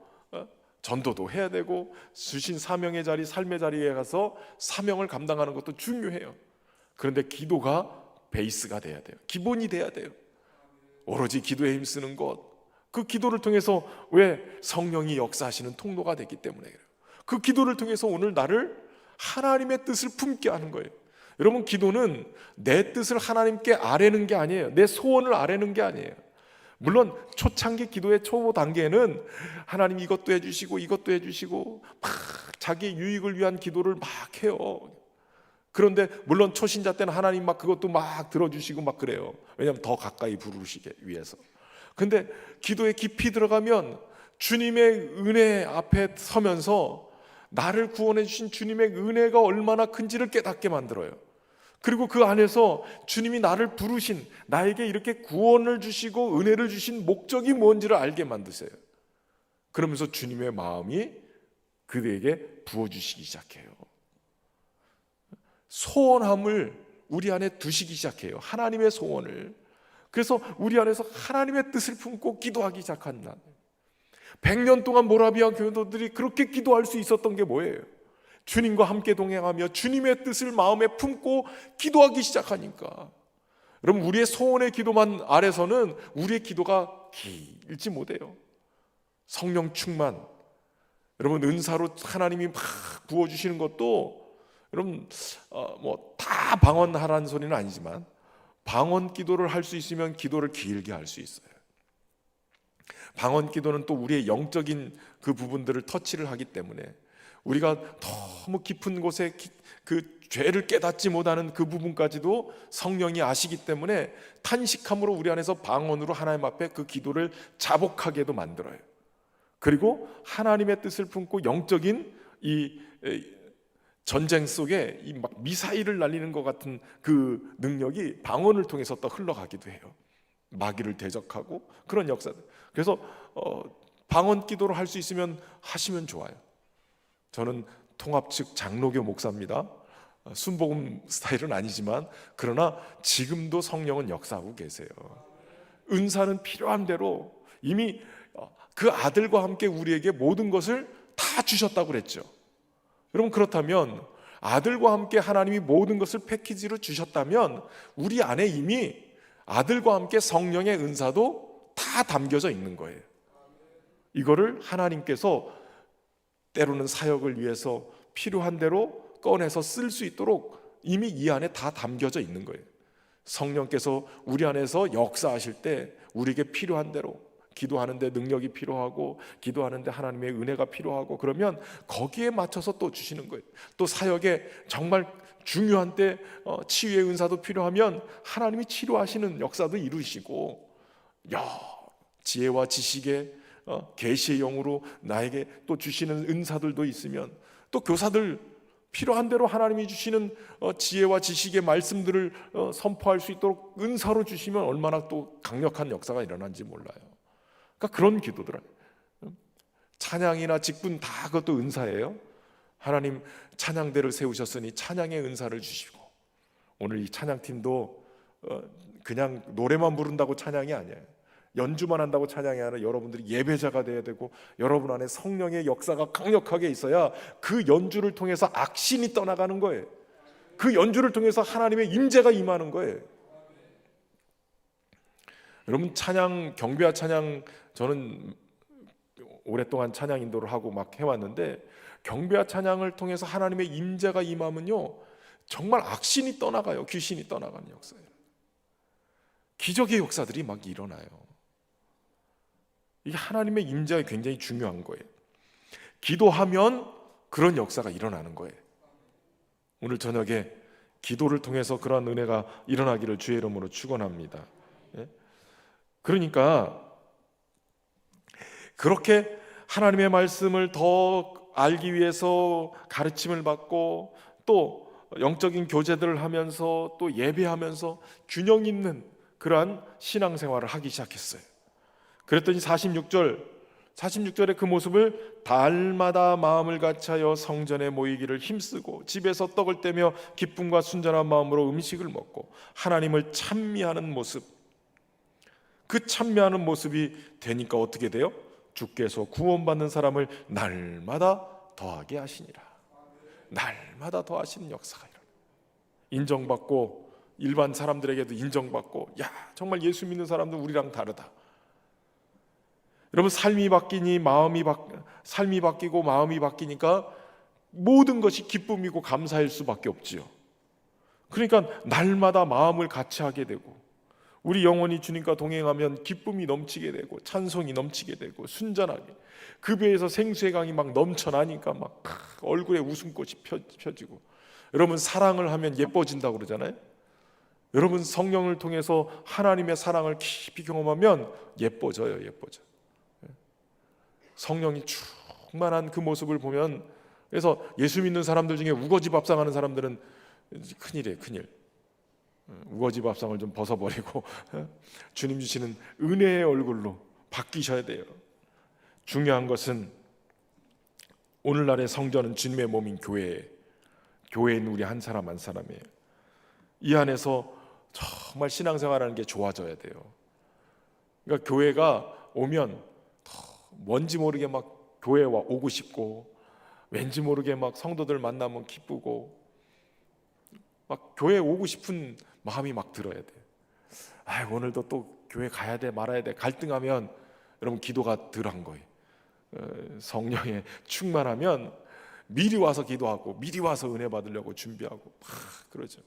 전도도 해야 되고, 주신 사명의 자리, 삶의 자리에 가서 사명을 감당하는 것도 중요해요. 그런데 기도가 베이스가 돼야 돼요. 기본이 돼야 돼요. 오로지 기도에 힘쓰는 것, 그 기도를 통해서 왜 성령이 역사하시는 통로가 됐기 때문에 그래요. 그 기도를 통해서 오늘 나를 하나님의 뜻을 품게 하는 거예요. 여러분, 기도는 내 뜻을 하나님께 아뢰는 게 아니에요. 내 소원을 아뢰는 게 아니에요. 물론 초창기 기도의 초보 단계는 하나님 이것도 해주시고 이것도 해주시고 막 자기 유익을 위한 기도를 막 해요. 그런데 물론 초신자 때는 하나님 막 그것도 막 들어주시고 막 그래요. 왜냐하면 더 가까이 부르시기 위해서. 근데 기도에 깊이 들어가면 주님의 은혜 앞에 서면서 나를 구원해 주신 주님의 은혜가 얼마나 큰지를 깨닫게 만들어요. 그리고 그 안에서 주님이 나를 부르신, 나에게 이렇게 구원을 주시고 은혜를 주신 목적이 뭔지를 알게 만드세요. 그러면서 주님의 마음이 그에게 부어주시기 시작해요. 소원함을 우리 안에 두시기 시작해요. 하나님의 소원을. 그래서 우리 안에서 하나님의 뜻을 품고 기도하기 시작한다. 100년 동안 모라비안 교도들이 그렇게 기도할 수 있었던 게 뭐예요? 주님과 함께 동행하며 주님의 뜻을 마음에 품고 기도하기 시작하니까. 여러분, 우리의 소원의 기도만 아래서는 우리의 기도가 길지 못해요. 성령 충만, 여러분 은사로 하나님이 막 부어주시는 것도 여러분 뭐 다 방언하라는 소리는 아니지만 방언 기도를 할 수 있으면 기도를 길게 할 수 있어요. 방언 기도는 또 우리의 영적인 그 부분들을 터치를 하기 때문에 우리가 너무 깊은 곳에 그 죄를 깨닫지 못하는 그 부분까지도 성령이 아시기 때문에 탄식함으로 우리 안에서 방언으로 하나님 앞에 그 기도를 자복하게도 만들어요. 그리고 하나님의 뜻을 품고 영적인 이 전쟁 속에 이 막 미사일을 날리는 것 같은 그 능력이 방언을 통해서 또 흘러가기도 해요. 마귀를 대적하고 그런 역사들. 그래서 방언 기도를 할 수 있으면 하시면 좋아요. 저는 통합 측 장로교 목사입니다. 순복음 스타일은 아니지만 그러나 지금도 성령은 역사하고 계세요. 은사는 필요한 대로 이미 그 아들과 함께 우리에게 모든 것을 다 주셨다고 그랬죠. 여러분, 그렇다면 아들과 함께 하나님이 모든 것을 패키지로 주셨다면 우리 안에 이미 아들과 함께 성령의 은사도 다 담겨져 있는 거예요. 이거를 하나님께서 때로는 사역을 위해서 필요한 대로 꺼내서 쓸 수 있도록 이미 이 안에 다 담겨져 있는 거예요. 성령께서 우리 안에서 역사하실 때 우리에게 필요한 대로, 기도하는데 능력이 필요하고 기도하는데 하나님의 은혜가 필요하고 그러면 거기에 맞춰서 또 주시는 거예요. 또 사역에 정말 중요한 때 치유의 은사도 필요하면 하나님이 치료하시는 역사도 이루시고, 지혜와 지식에 계시의 영으로 나에게 또 주시는 은사들도 있으면, 또 교사들 필요한 대로 하나님이 주시는 지혜와 지식의 말씀들을 선포할 수 있도록 은사로 주시면 얼마나 또 강력한 역사가 일어난지 몰라요. 그러니까 그런 기도들, 찬양이나 직분 다 그것도 은사예요. 하나님 찬양대를 세우셨으니 찬양의 은사를 주시고, 오늘 이 찬양팀도 그냥 노래만 부른다고 찬양이 아니에요. 연주만 한다고 찬양이 아니라 여러분들이 예배자가 돼야 되고, 여러분 안에 성령의 역사가 강력하게 있어야 그 연주를 통해서 악신이 떠나가는 거예요. 그 연주를 통해서 하나님의 임재가 임하는 거예요. 여러분, 찬양, 경배와 찬양, 저는 오랫동안 찬양 인도를 하고 막 해왔는데, 경배와 찬양을 통해서 하나님의 임재가 임하면요, 정말 악신이 떠나가요. 귀신이 떠나가는 역사예요. 기적의 역사들이 막 일어나요. 이게 하나님의 임재가 굉장히 중요한 거예요. 기도하면 그런 역사가 일어나는 거예요. 오늘 저녁에 기도를 통해서 그러한 은혜가 일어나기를 주의 이름으로 축원합니다. 그러니까 그렇게 하나님의 말씀을 더 알기 위해서 가르침을 받고, 또 영적인 교제들을 하면서, 또 예배하면서 균형 있는 그러한 신앙생활을 하기 시작했어요. 그랬더니 46절에 그 모습을 달마다 마음을 같이하여 성전에 모이기를 힘쓰고 집에서 떡을 떼며 기쁨과 순전한 마음으로 음식을 먹고 하나님을 찬미하는 모습, 그 찬미하는 모습이 되니까 어떻게 돼요? 주께서 구원받는 사람을 날마다 더하게 하시니라. 날마다 더하시는 역사가 일어나요. 인정받고, 일반 사람들에게도 인정받고, 야, 정말 예수 믿는 사람들 우리랑 다르다. 여러분, 삶이 바뀌고 마음이 바뀌니까 모든 것이 기쁨이고 감사일 수밖에 없지요. 그러니까 날마다 마음을 같이 하게 되고, 우리 영혼이 주님과 동행하면 기쁨이 넘치게 되고, 찬송이 넘치게 되고, 순전하게 그 배에서 생수의 강이 막 넘쳐나니까 막 얼굴에 웃음꽃이 펴지고. 여러분, 사랑을 하면 예뻐진다고 그러잖아요. 여러분, 성령을 통해서 하나님의 사랑을 깊이 경험하면 예뻐져요. 성령이 충만한 그 모습을 보면, 그래서 예수 믿는 사람들 중에 우거지 밥상하는 사람들은 큰일이에요. 큰일. 우거지 밥상을 좀 벗어버리고 주님 주시는 은혜의 얼굴로 바뀌셔야 돼요. 중요한 것은 오늘날의 성전은 주님의 몸인 교회인 우리 한 사람 한 사람이에요. 이 안에서 정말 신앙생활하는 게 좋아져야 돼요. 그러니까 교회가 오면 뭔지 모르게 막 교회에 오고 싶고, 왠지 모르게 막 성도들 만나면 기쁘고, 막 교회에 오고 싶은 마음이 막 들어야 돼. 오늘도 또 교회 가야 돼 말아야 돼 갈등하면 여러분, 기도가 덜한 거예요. 성령에 충만하면 미리 와서 기도하고, 미리 와서 은혜 받으려고 준비하고 그러죠.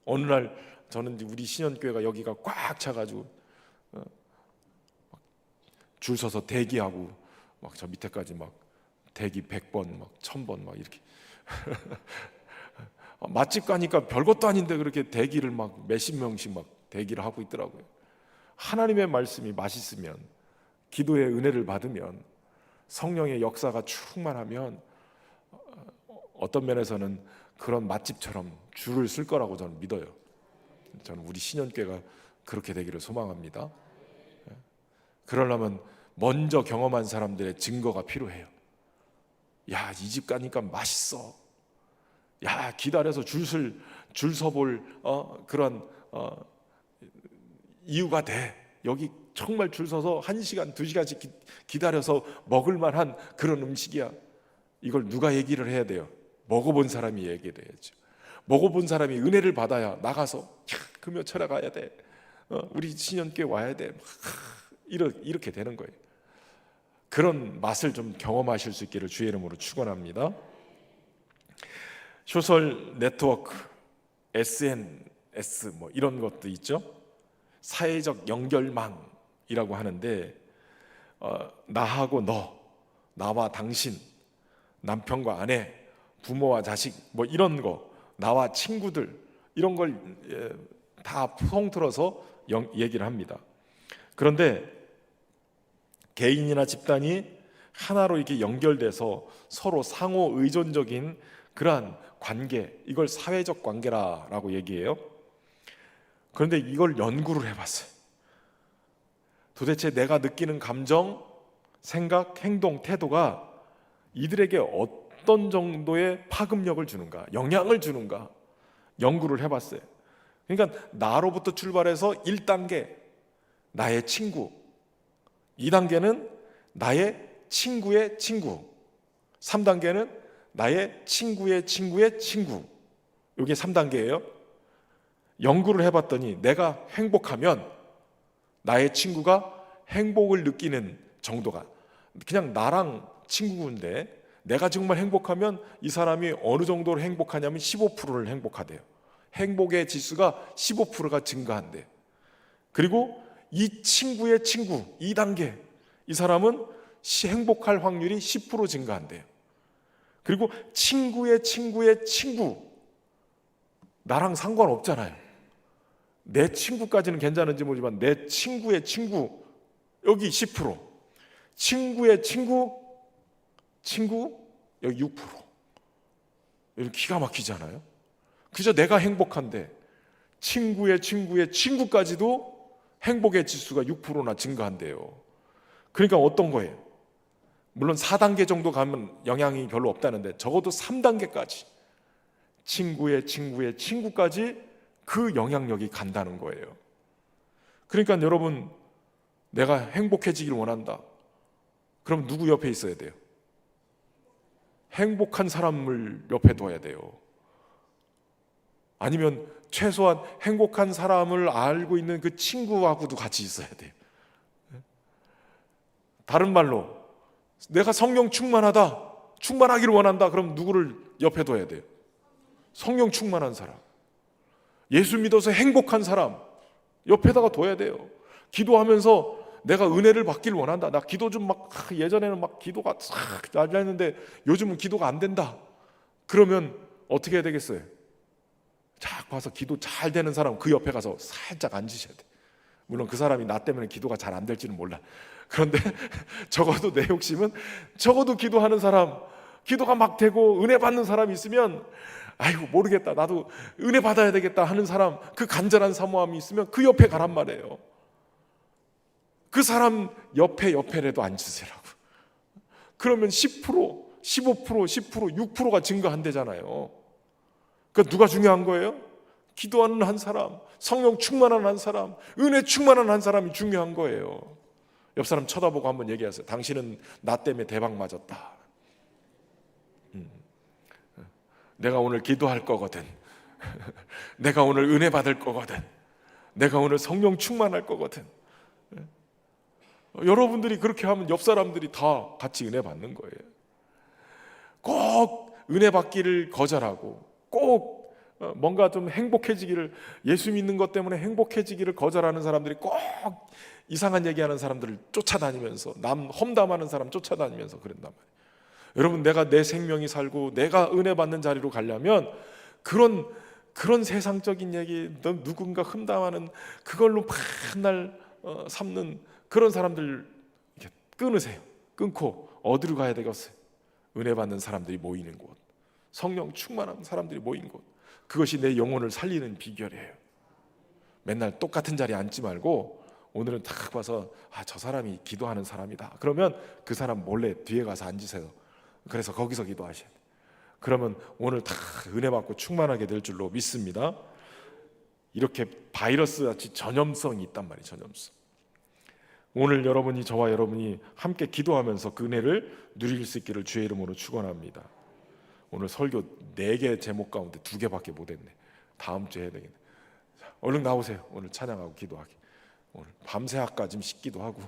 어느 날 저는 우리 신현교회가 여기가 꽉 차가지고 줄 서서 대기하고, 막 저 밑에까지 막 대기 100번 막 1000번 막 이렇게 맛집 가니까 별것도 아닌데 그렇게 대기를 막 몇십 명씩 막 대기를 하고 있더라고요. 하나님의 말씀이 맛있으면, 기도의 은혜를 받으면, 성령의 역사가 충만하면 어떤 면에서는 그런 맛집처럼 줄을 쓸 거라고 저는 믿어요. 저는 우리 신현교회가 그렇게 되기를 소망합니다. 그러려면 먼저 경험한 사람들의 증거가 필요해요. 야, 이 집 가니까 맛있어. 야, 기다려서 줄 서볼 그런 이유가 돼. 여기 정말 줄 서서 1시간, 2시간씩 기다려서 먹을 만한 그런 음식이야. 이걸 누가 얘기를 해야 돼요? 먹어본 사람이 얘기를 해야죠. 먹어본 사람이 은혜를 받아야 나가서 금요 철야 가야 돼. 우리 신현교회 와야 돼. 이렇게 되는 거예요. 그런 맛을 좀 경험하실 수 있기를 주의 이름으로 축원합니다. 소셜 네트워크, SNS 뭐 이런 것도 있죠. 사회적 연결망이라고 하는데, 나하고 너, 나와 당신, 남편과 아내, 부모와 자식 뭐 이런 거, 나와 친구들, 이런 걸 다 통틀어서 얘기를 합니다. 그런데 개인이나 집단이 하나로 이렇게 연결돼서 서로 상호 의존적인 그러한 관계, 이걸 사회적 관계라고 얘기해요. 그런데 이걸 연구를 해봤어요. 도대체 내가 느끼는 감정, 생각, 행동, 태도가 이들에게 어떤 정도의 파급력을 주는가, 영향을 주는가 연구를 해봤어요. 그러니까 나로부터 출발해서 1단계 나의 친구, 2단계는 나의 친구의 친구, 3단계는 나의 친구의 친구의 친구. 이게 3단계예요. 연구를 해봤더니 내가 행복하면 나의 친구가 행복을 느끼는 정도가, 그냥 나랑 친구인데 내가 정말 행복하면 이 사람이 어느 정도로 행복하냐면 15%를 행복하대요. 행복의 지수가 15%가 증가한대요. 그리고 이 친구의 친구 2단계, 이 사람은 행복할 확률이 10% 증가한대요. 그리고 친구의 친구의 친구, 나랑 상관없잖아요. 내 친구까지는 괜찮은지 모르지만 내 친구의 친구, 여기 10%, 친구의 친구 여기 6%. 여기 기가 막히잖아요. 그저 내가 행복한데 친구의 친구의 친구까지도 행복의 지수가 6%나 증가한대요. 그러니까 어떤 거예요? 물론 4단계 정도 가면 영향이 별로 없다는데 적어도 3단계까지 친구의 친구의 친구까지 그 영향력이 간다는 거예요. 그러니까 여러분, 내가 행복해지기를 원한다. 그럼 누구 옆에 있어야 돼요? 행복한 사람을 옆에 둬야 돼요. 아니면 최소한 행복한 사람을 알고 있는 그 친구하고도 같이 있어야 돼요. 다른 말로 내가 성령 충만하다, 충만하기를 원한다. 그럼 누구를 옆에 둬야 돼요? 성령 충만한 사람, 예수 믿어서 행복한 사람 옆에다가 둬야 돼요. 기도하면서 내가 은혜를 받기를 원한다. 나 기도 좀 막, 예전에는 막 기도가 잘 됐는데 요즘은 기도가 안 된다. 그러면 어떻게 해야 되겠어요? 쫙 봐서 기도 잘 되는 사람 그 옆에 가서 살짝 앉으셔야 돼. 물론 그 사람이 나 때문에 기도가 잘 안 될지는 몰라. 그런데 적어도 내 욕심은, 적어도 기도하는 사람, 기도가 막 되고 은혜 받는 사람이 있으면 아이고 모르겠다, 나도 은혜 받아야 되겠다 하는 사람, 그 간절한 사모함이 있으면 그 옆에 가란 말이에요. 그 사람 옆에라도 앉으시라고. 그러면 10%, 15%, 10%, 6%가 증가한대잖아요. 그러니까 누가 중요한 거예요? 기도하는 한 사람, 성령 충만한 한 사람, 은혜 충만한 한 사람이 중요한 거예요. 옆 사람 쳐다보고 한번 얘기하세요. 당신은 나 때문에 대박 맞았다. 내가 오늘 기도할 거거든. 내가 오늘 은혜 받을 거거든. 내가 오늘 성령 충만할 거거든. 여러분들이 그렇게 하면 옆 사람들이 다 같이 은혜 받는 거예요. 꼭 은혜 받기를 거절하고 꼭 뭔가 좀 행복해지기를, 예수 믿는 것 때문에 행복해지기를 거절하는 사람들이 꼭 이상한 얘기하는 사람들을 쫓아다니면서, 남 험담하는 사람 쫓아다니면서 그런단 말이에요. 여러분, 내가 내 생명이 살고 내가 은혜 받는 자리로 가려면 그런 세상적인 얘기, 누군가 흠담하는 그걸로 맨날 삼는 그런 사람들 이렇게 끊으세요. 끊고 어디로 가야 되겠어요? 은혜 받는 사람들이 모이는 곳, 성령 충만한 사람들이 모인 곳. 그것이 내 영혼을 살리는 비결이에요. 맨날 똑같은 자리에 앉지 말고 오늘은 딱 봐서 저 사람이 기도하는 사람이다. 그러면 그 사람 몰래 뒤에 가서 앉으세요. 그래서 거기서 기도하셔야 돼요. 그러면 오늘 다 은혜 받고 충만하게 될 줄로 믿습니다. 이렇게 바이러스 같이 전염성이 있단 말이에요. 전염성. 오늘 저와 여러분이 함께 기도하면서 그 은혜를 누릴 수 있기를 주의 이름으로 축원합니다. 오늘 설교 4개 제목 가운데 2개밖에 못했네. 다음 주에 해야 되겠네. 자, 얼른 나오세요. 오늘 찬양하고 기도하기. 오늘 밤새 할까 좀 싶기도 하고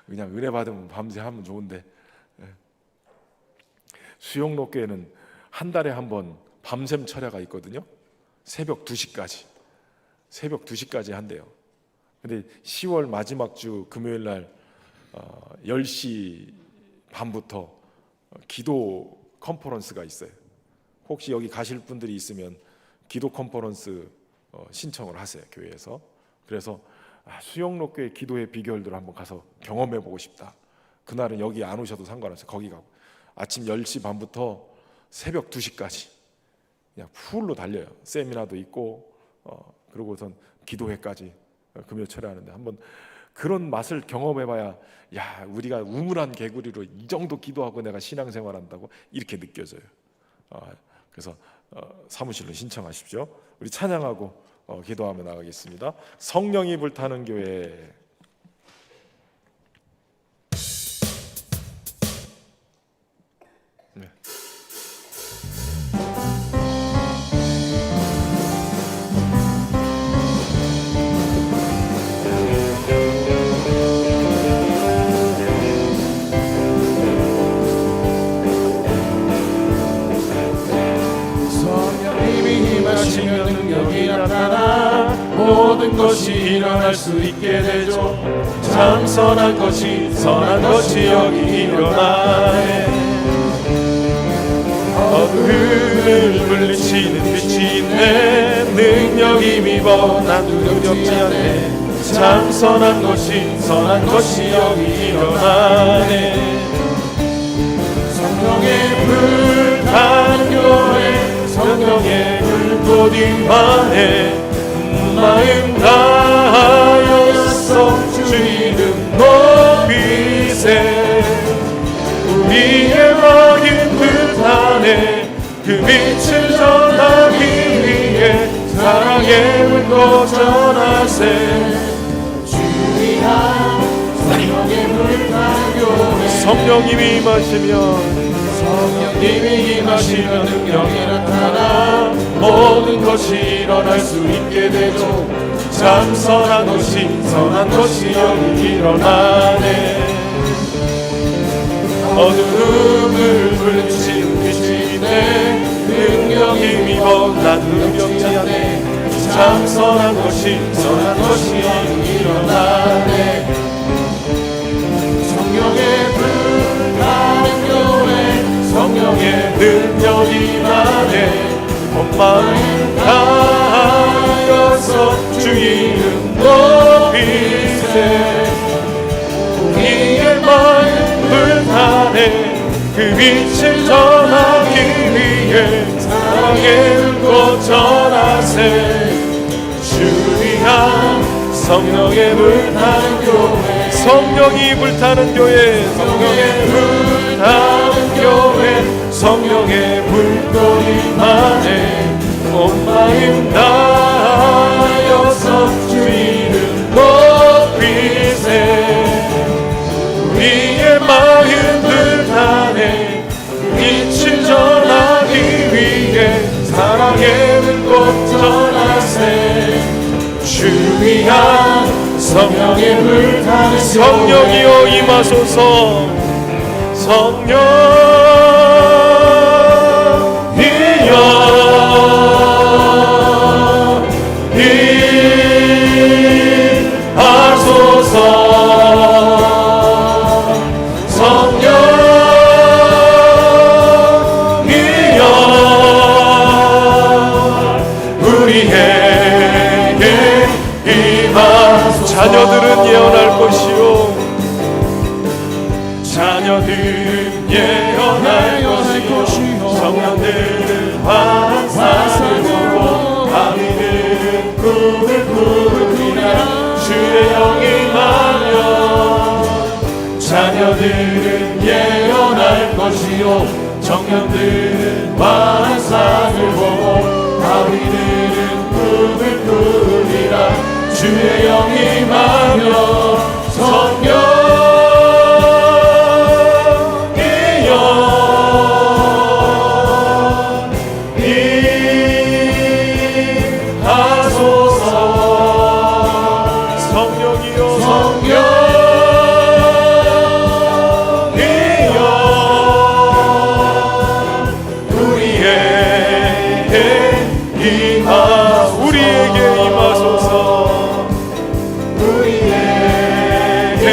그냥 은혜 받으면 밤새 하면 좋은데, 수영로교회는 한 달에 한 번 밤샘 철야가 있거든요. 새벽 2시까지 한대요. 근데 10월 마지막 주 금요일 날 10시 반부터 기도 컨퍼런스가 있어요. 혹시 여기 가실 분들이 있으면 기도 컨퍼런스 신청을 하세요, 교회에서. 그래서 수영로교회 기도의 비결들을 한번 가서 경험해 보고 싶다. 그날은 여기 안 오셔도 상관없어요. 거기 가고 아침 10시 반부터 새벽 2시까지 그냥 풀로 달려요. 세미나도 있고 그러고선 기도회까지 금요철에 하는데 한번 그런 맛을 경험해봐야 야 우리가 우물한 개구리로 이 정도 기도하고 내가 신앙생활한다고 이렇게 느껴져요. 그래서 사무실로 신청하십시오. 우리 찬양하고 기도하며 나가겠습니다. 성령이 불타는 교회. 네. 성령님이 임하시면 능력이 나타나 모든 것이 일어날 수 있게 되죠. 참 선한 것이 여기 일어나네. 어둠을 물리치는 빛이 있네. 능력이 미워 난 두렵지 않네. 참 선한 것이 여기 일어나네. 성령의 불타는 교회, 성령의 불꽃 임하네. 마음 다하여서 주 이름 높이세. 우리의 마음 불타네. 그 빛을 전하기 위해 사랑의 불꽃 전하세. 주의한 성령의 불타는 교회. 성령님이 임하시면 능력이 나타나 모든 것이 일어날 수 있게 되죠. 참 선한 것이 여기 일어나네. 어둠을 물리치는 빛이 있네. 능력이 미워 난 두렵지 않네. 참 선한 것이 여기 일어나네. 성령의 불타는 교회, 성령의 능력이 나네. 온 마음 다하여서 주 이름 높이세. 우리의 마음 불타네. 그 빛을 전하기 위해 사랑의 불꽃 전하세. 주의한 성령의 불타는 교회, 성령이 불타는 교회, 성령의 불타는 교회, 성령의 불꽃이 임하네. 온 마음 다하여서 주 이름 높이세. 우리의 마음 불타네. 빛을 전하기 위해 사랑의 불꽃 전하세. 주의한 성령의 불타는 성령이여 임하소서. 성령이여 임하소서. 자녀들은 예언할 것이요. 자녀들은 예언할 것이요. 청년들은 환상을 보고 아미들은 꿈을 꾸리라. 주의 영이 임하면 자녀들은 예언할 것이요. 청년들은 환상을 보고 아미들은 꿈을 꾸리라. 주의 영이 임하며 성령이여 임하소서. 성령이여 우리에게 임하소서. 우리에게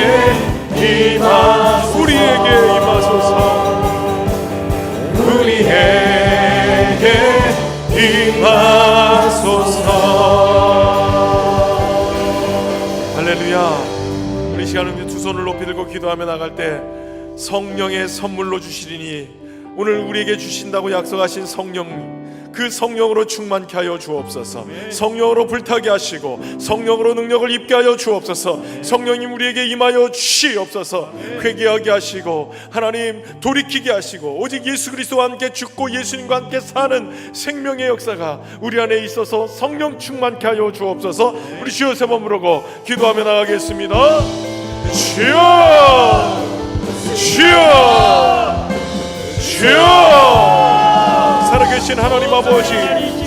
손을 높이 들고 기도하며 나갈 때 성령의 선물로 주시리니 오늘 우리에게 주신다고 약속하신 성령, 그 성령으로 충만케 하여 주옵소서. 성령으로 불타게 하시고 성령으로 능력을 입게 하여 주옵소서. 성령님 우리에게 임하여 주시옵소서. 회개하게 하시고 하나님 돌이키게 하시고 오직 예수 그리스도와 함께 죽고 예수님과 함께 사는 생명의 역사가 우리 안에 있어서 성령 충만케 하여 주옵소서. 우리 주여 세 번 부르고 기도하며 나가겠습니다. 주여, 주여, 주여. 살아계신 하나님 아버지,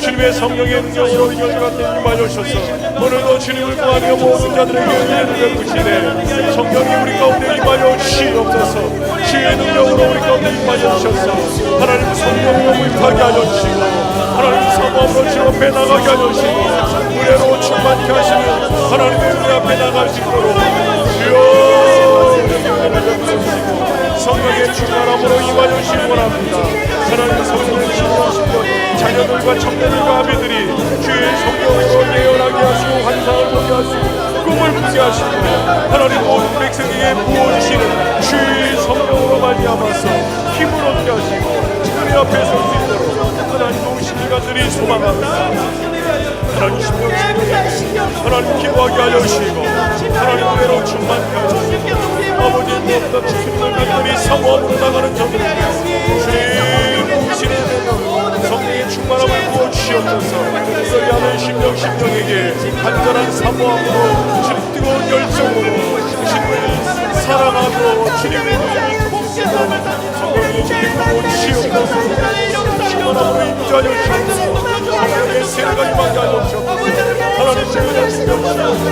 주님의 성령의 능력으로 열과 임하여 주셔서 오늘도 주님을 구하며 모든 자들에게 은혜를 베푸시네. 성령이 우리 가운데 임하여 주시옵소서. 주의 능력으로 우리 가운데 임하여 주셔서 하나님 성령으로 불타게 하여 주시고 하나님 사모함으로 주 앞에 나가게 하여 주시고 은혜로 충만케 하시는 하나님의 은혜 앞에 나갈 수 있도록 주여 은혜를 베푸시고 성령의 충만함으로 임하여 주시기 원합니다. 하나님 성령의 충만하시고 자녀들과 청년들과 아비들이 주의 성령으로 예언하게 하시고 환상을 보게 하시고 꿈을 꾸게 하시고 하나님 모든 백성에게 부어주시는 주의 성령으로 말미암아서 힘을 얻게 하시고 은혜 앞에 설 수 있도록 하나님 도우신 시간들이 소망합니다. 하나님 신령 하나님 기도하게 하여 주시고 하나님 은혜로 충만케 하여 주시고 아버지 무엇보다 주님을 간절히 사모함으로 나가는 저들 주님 부으시는 성령의 충만함을 부어주시옵소서. 너희 아는 심령에게 간절한 사모함으로 주님 뜨거운 열정으로 주님을 사랑하고 주님의 이름을 돕기로 성령의 기쁨을 부어주시옵소서. 충만함으로 임자여 주옵소서. 하나님의 세례가 임하게 하여 주옵소서. 하나님 주님의 심령시옵소서.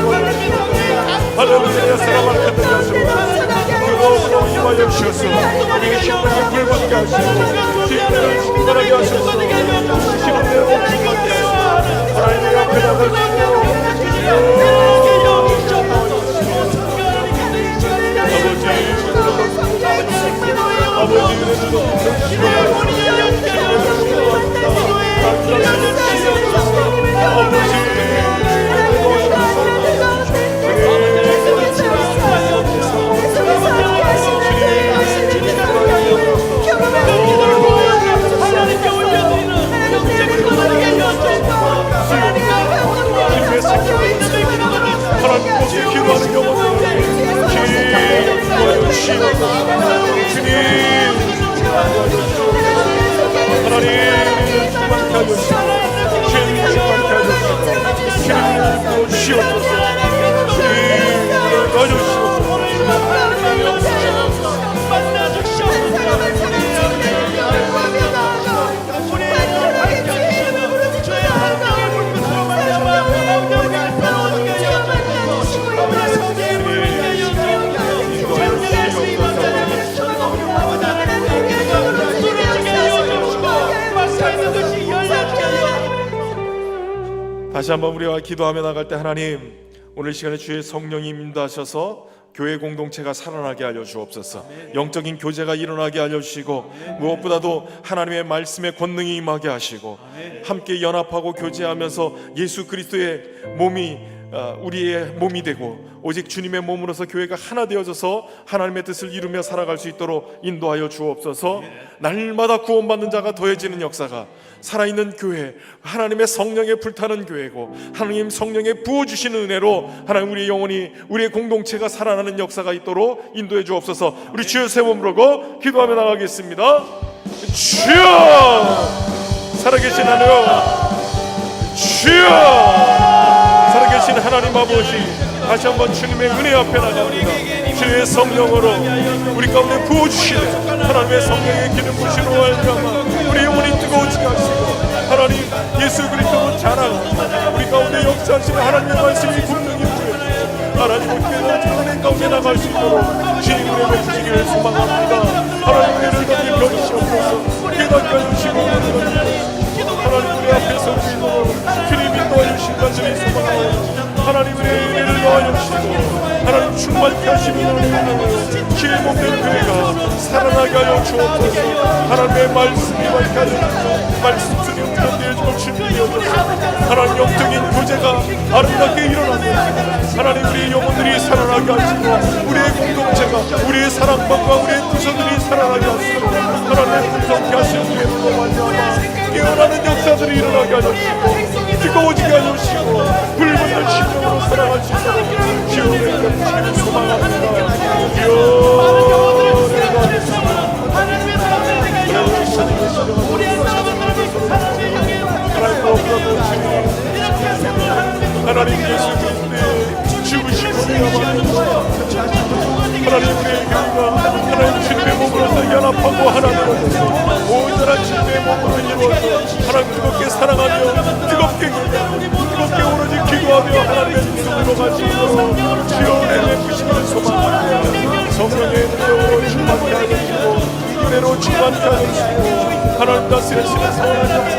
하나님의 사랑을 받게 하시옵소서. 그것으로 임하여 주셔서 우리의 심령이 불붙게 하시고 주님을 충만하게 하셔서 주님대로 하나님의 앞에 나갈 수 있도록 아버지 다시 한번 우리가 기도하며 나갈 때 하나님 오늘 시간에 주의 성령이 인도하셔서 교회 공동체가 살아나게 하여 주옵소서. 영적인 교제가 일어나게 하여 주시고 무엇보다도 하나님의 말씀의 권능이 임하게 하시고 함께 연합하고 교제하면서 예수 그리스도의 몸이 우리의 몸이 되고 오직 주님의 몸으로서 교회가 하나 되어져서 하나님의 뜻을 이루며 살아갈 수 있도록 인도하여 주옵소서. 날마다 구원받는 자가 더해지는 역사가 살아있는 교회, 하나님의 성령에 불타는 교회고 하나님 성령에 부어주시는 은혜로 하나님 우리의 영혼이 우리의 공동체가 살아나는 역사가 있도록 인도해 주옵소서. 우리 주여 세 번 부르고 기도하며 나가겠습니다. 주여 살아계신 하나님, 주여 살아계신 하나님 아버지, 다시 한번 주님의 은혜 앞에 나갑니다. 주의 성령으로 우리 가운데 부어주시네. 하나님의 성령의 기름 부으시는 말미암아 우리 영혼이 뜨거워지게 하시고 하나님 예수 그리스도로 자랑하고 우리 가운데 역사하시는 하나님의 말씀이 분명히 보여주시고 하나님 어떻게든 은혜 가운데 나갈 수 있도록 주님 은혜 베푸시기를 소망합니다. 하나님 은혜를 너희 변시옵소서. 깨닫게 해주시고 하나님 우리 앞에서 주님 인도하여 주신 것들이 소망하옵니다. 하나님 은혜를 넣어주시고 하나님 충만케 하시는 주의 몸된 교회가 살아나 살아나게 하여 주옵소서. 하나님의 말씀이 밝게 하여 주옵소서. 말씀 속에 운전되어주고 준비되어주옵소서. 하나님 영적인 교제가 아름답게 일어나고 하나님 우리의 영혼들이 살아나게 하시고 우리의 공동체가 우리의 사랑방과 우리의 부서들이 살아나게 하시고 하나님 풍성케 하시는 주님으로 말미암아 깨어나는 역사들이 일어나게 하시고 뜨거워지게 하시고 불붙는 심령으로 살아갈 수 있도록 기원의 영광을 소망합니다. 하나님 예수 그리스도의 죽으시고 하나님 우리의 교회가 하나님 주님의 몸으로서 연합하고 하나님을 온전한 주님의 몸으로 이루어서 하나님 뜨겁게 사랑하며 뜨겁게 오로지 기도하며 하나님의 뜻으로 가시고 주여 베푸시기를 소망합니다. 성령의 능력으로 충만케 하시고 은혜로 충만케 하시고 하나님 다스리시는 선한 역사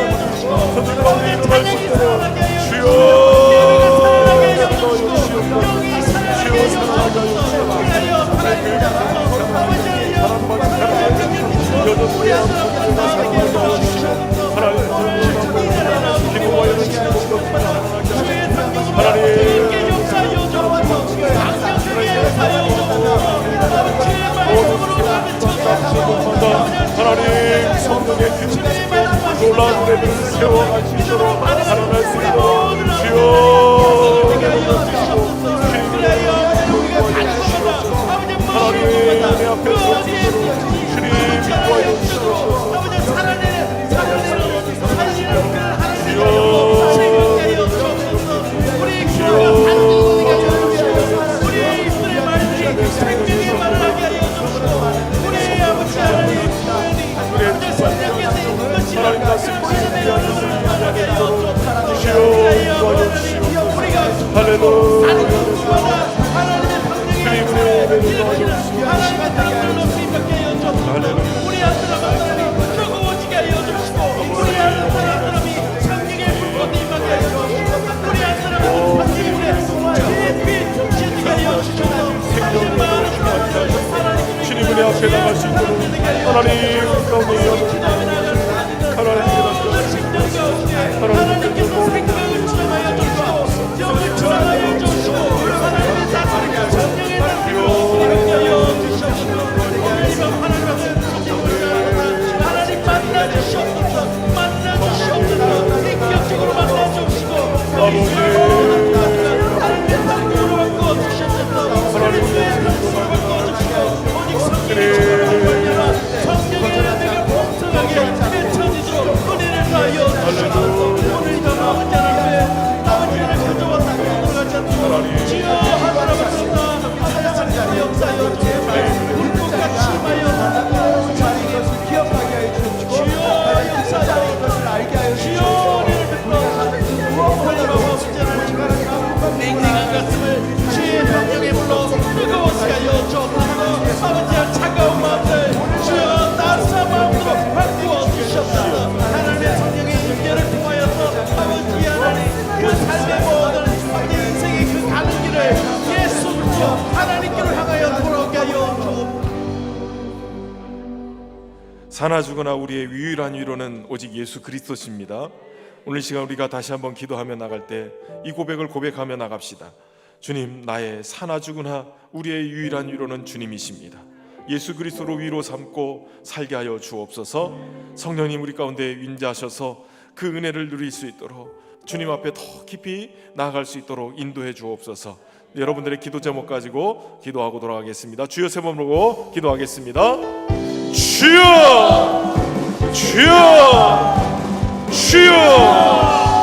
저들 가운데 일어날 수 있도록 주여 하나님 성령의 기름 놀라운 은혜를 세워가시도록 살아날 수 있도록 주여 하나님 내 앞에서 주님 인도하여 주시옵소서. 하나님 다스리시는 할렐루야 주님의 앞에 나갈 수 있도록 하나님 가운데 사나 죽으나 우리의 유일한 위로는 오직 예수 그리스도십니다. 오늘 시간 우리가 다시 한번 기도하며 나갈 때 이 고백을 고백하며 나갑시다. 주님, 나의 사나 죽으나 우리의 유일한 위로는 주님이십니다. 예수 그리스도로 위로 삼고 살게 하여 주옵소서. 성령님 우리 가운데 임재하셔서 그 은혜를 누릴 수 있도록 주님 앞에 더 깊이 나아갈 수 있도록 인도해 주옵소서. 여러분들의 기도 제목 가지고 기도하고 돌아가겠습니다. 주여 세 번 부르고 기도하겠습니다. 주여, 주여, 주여.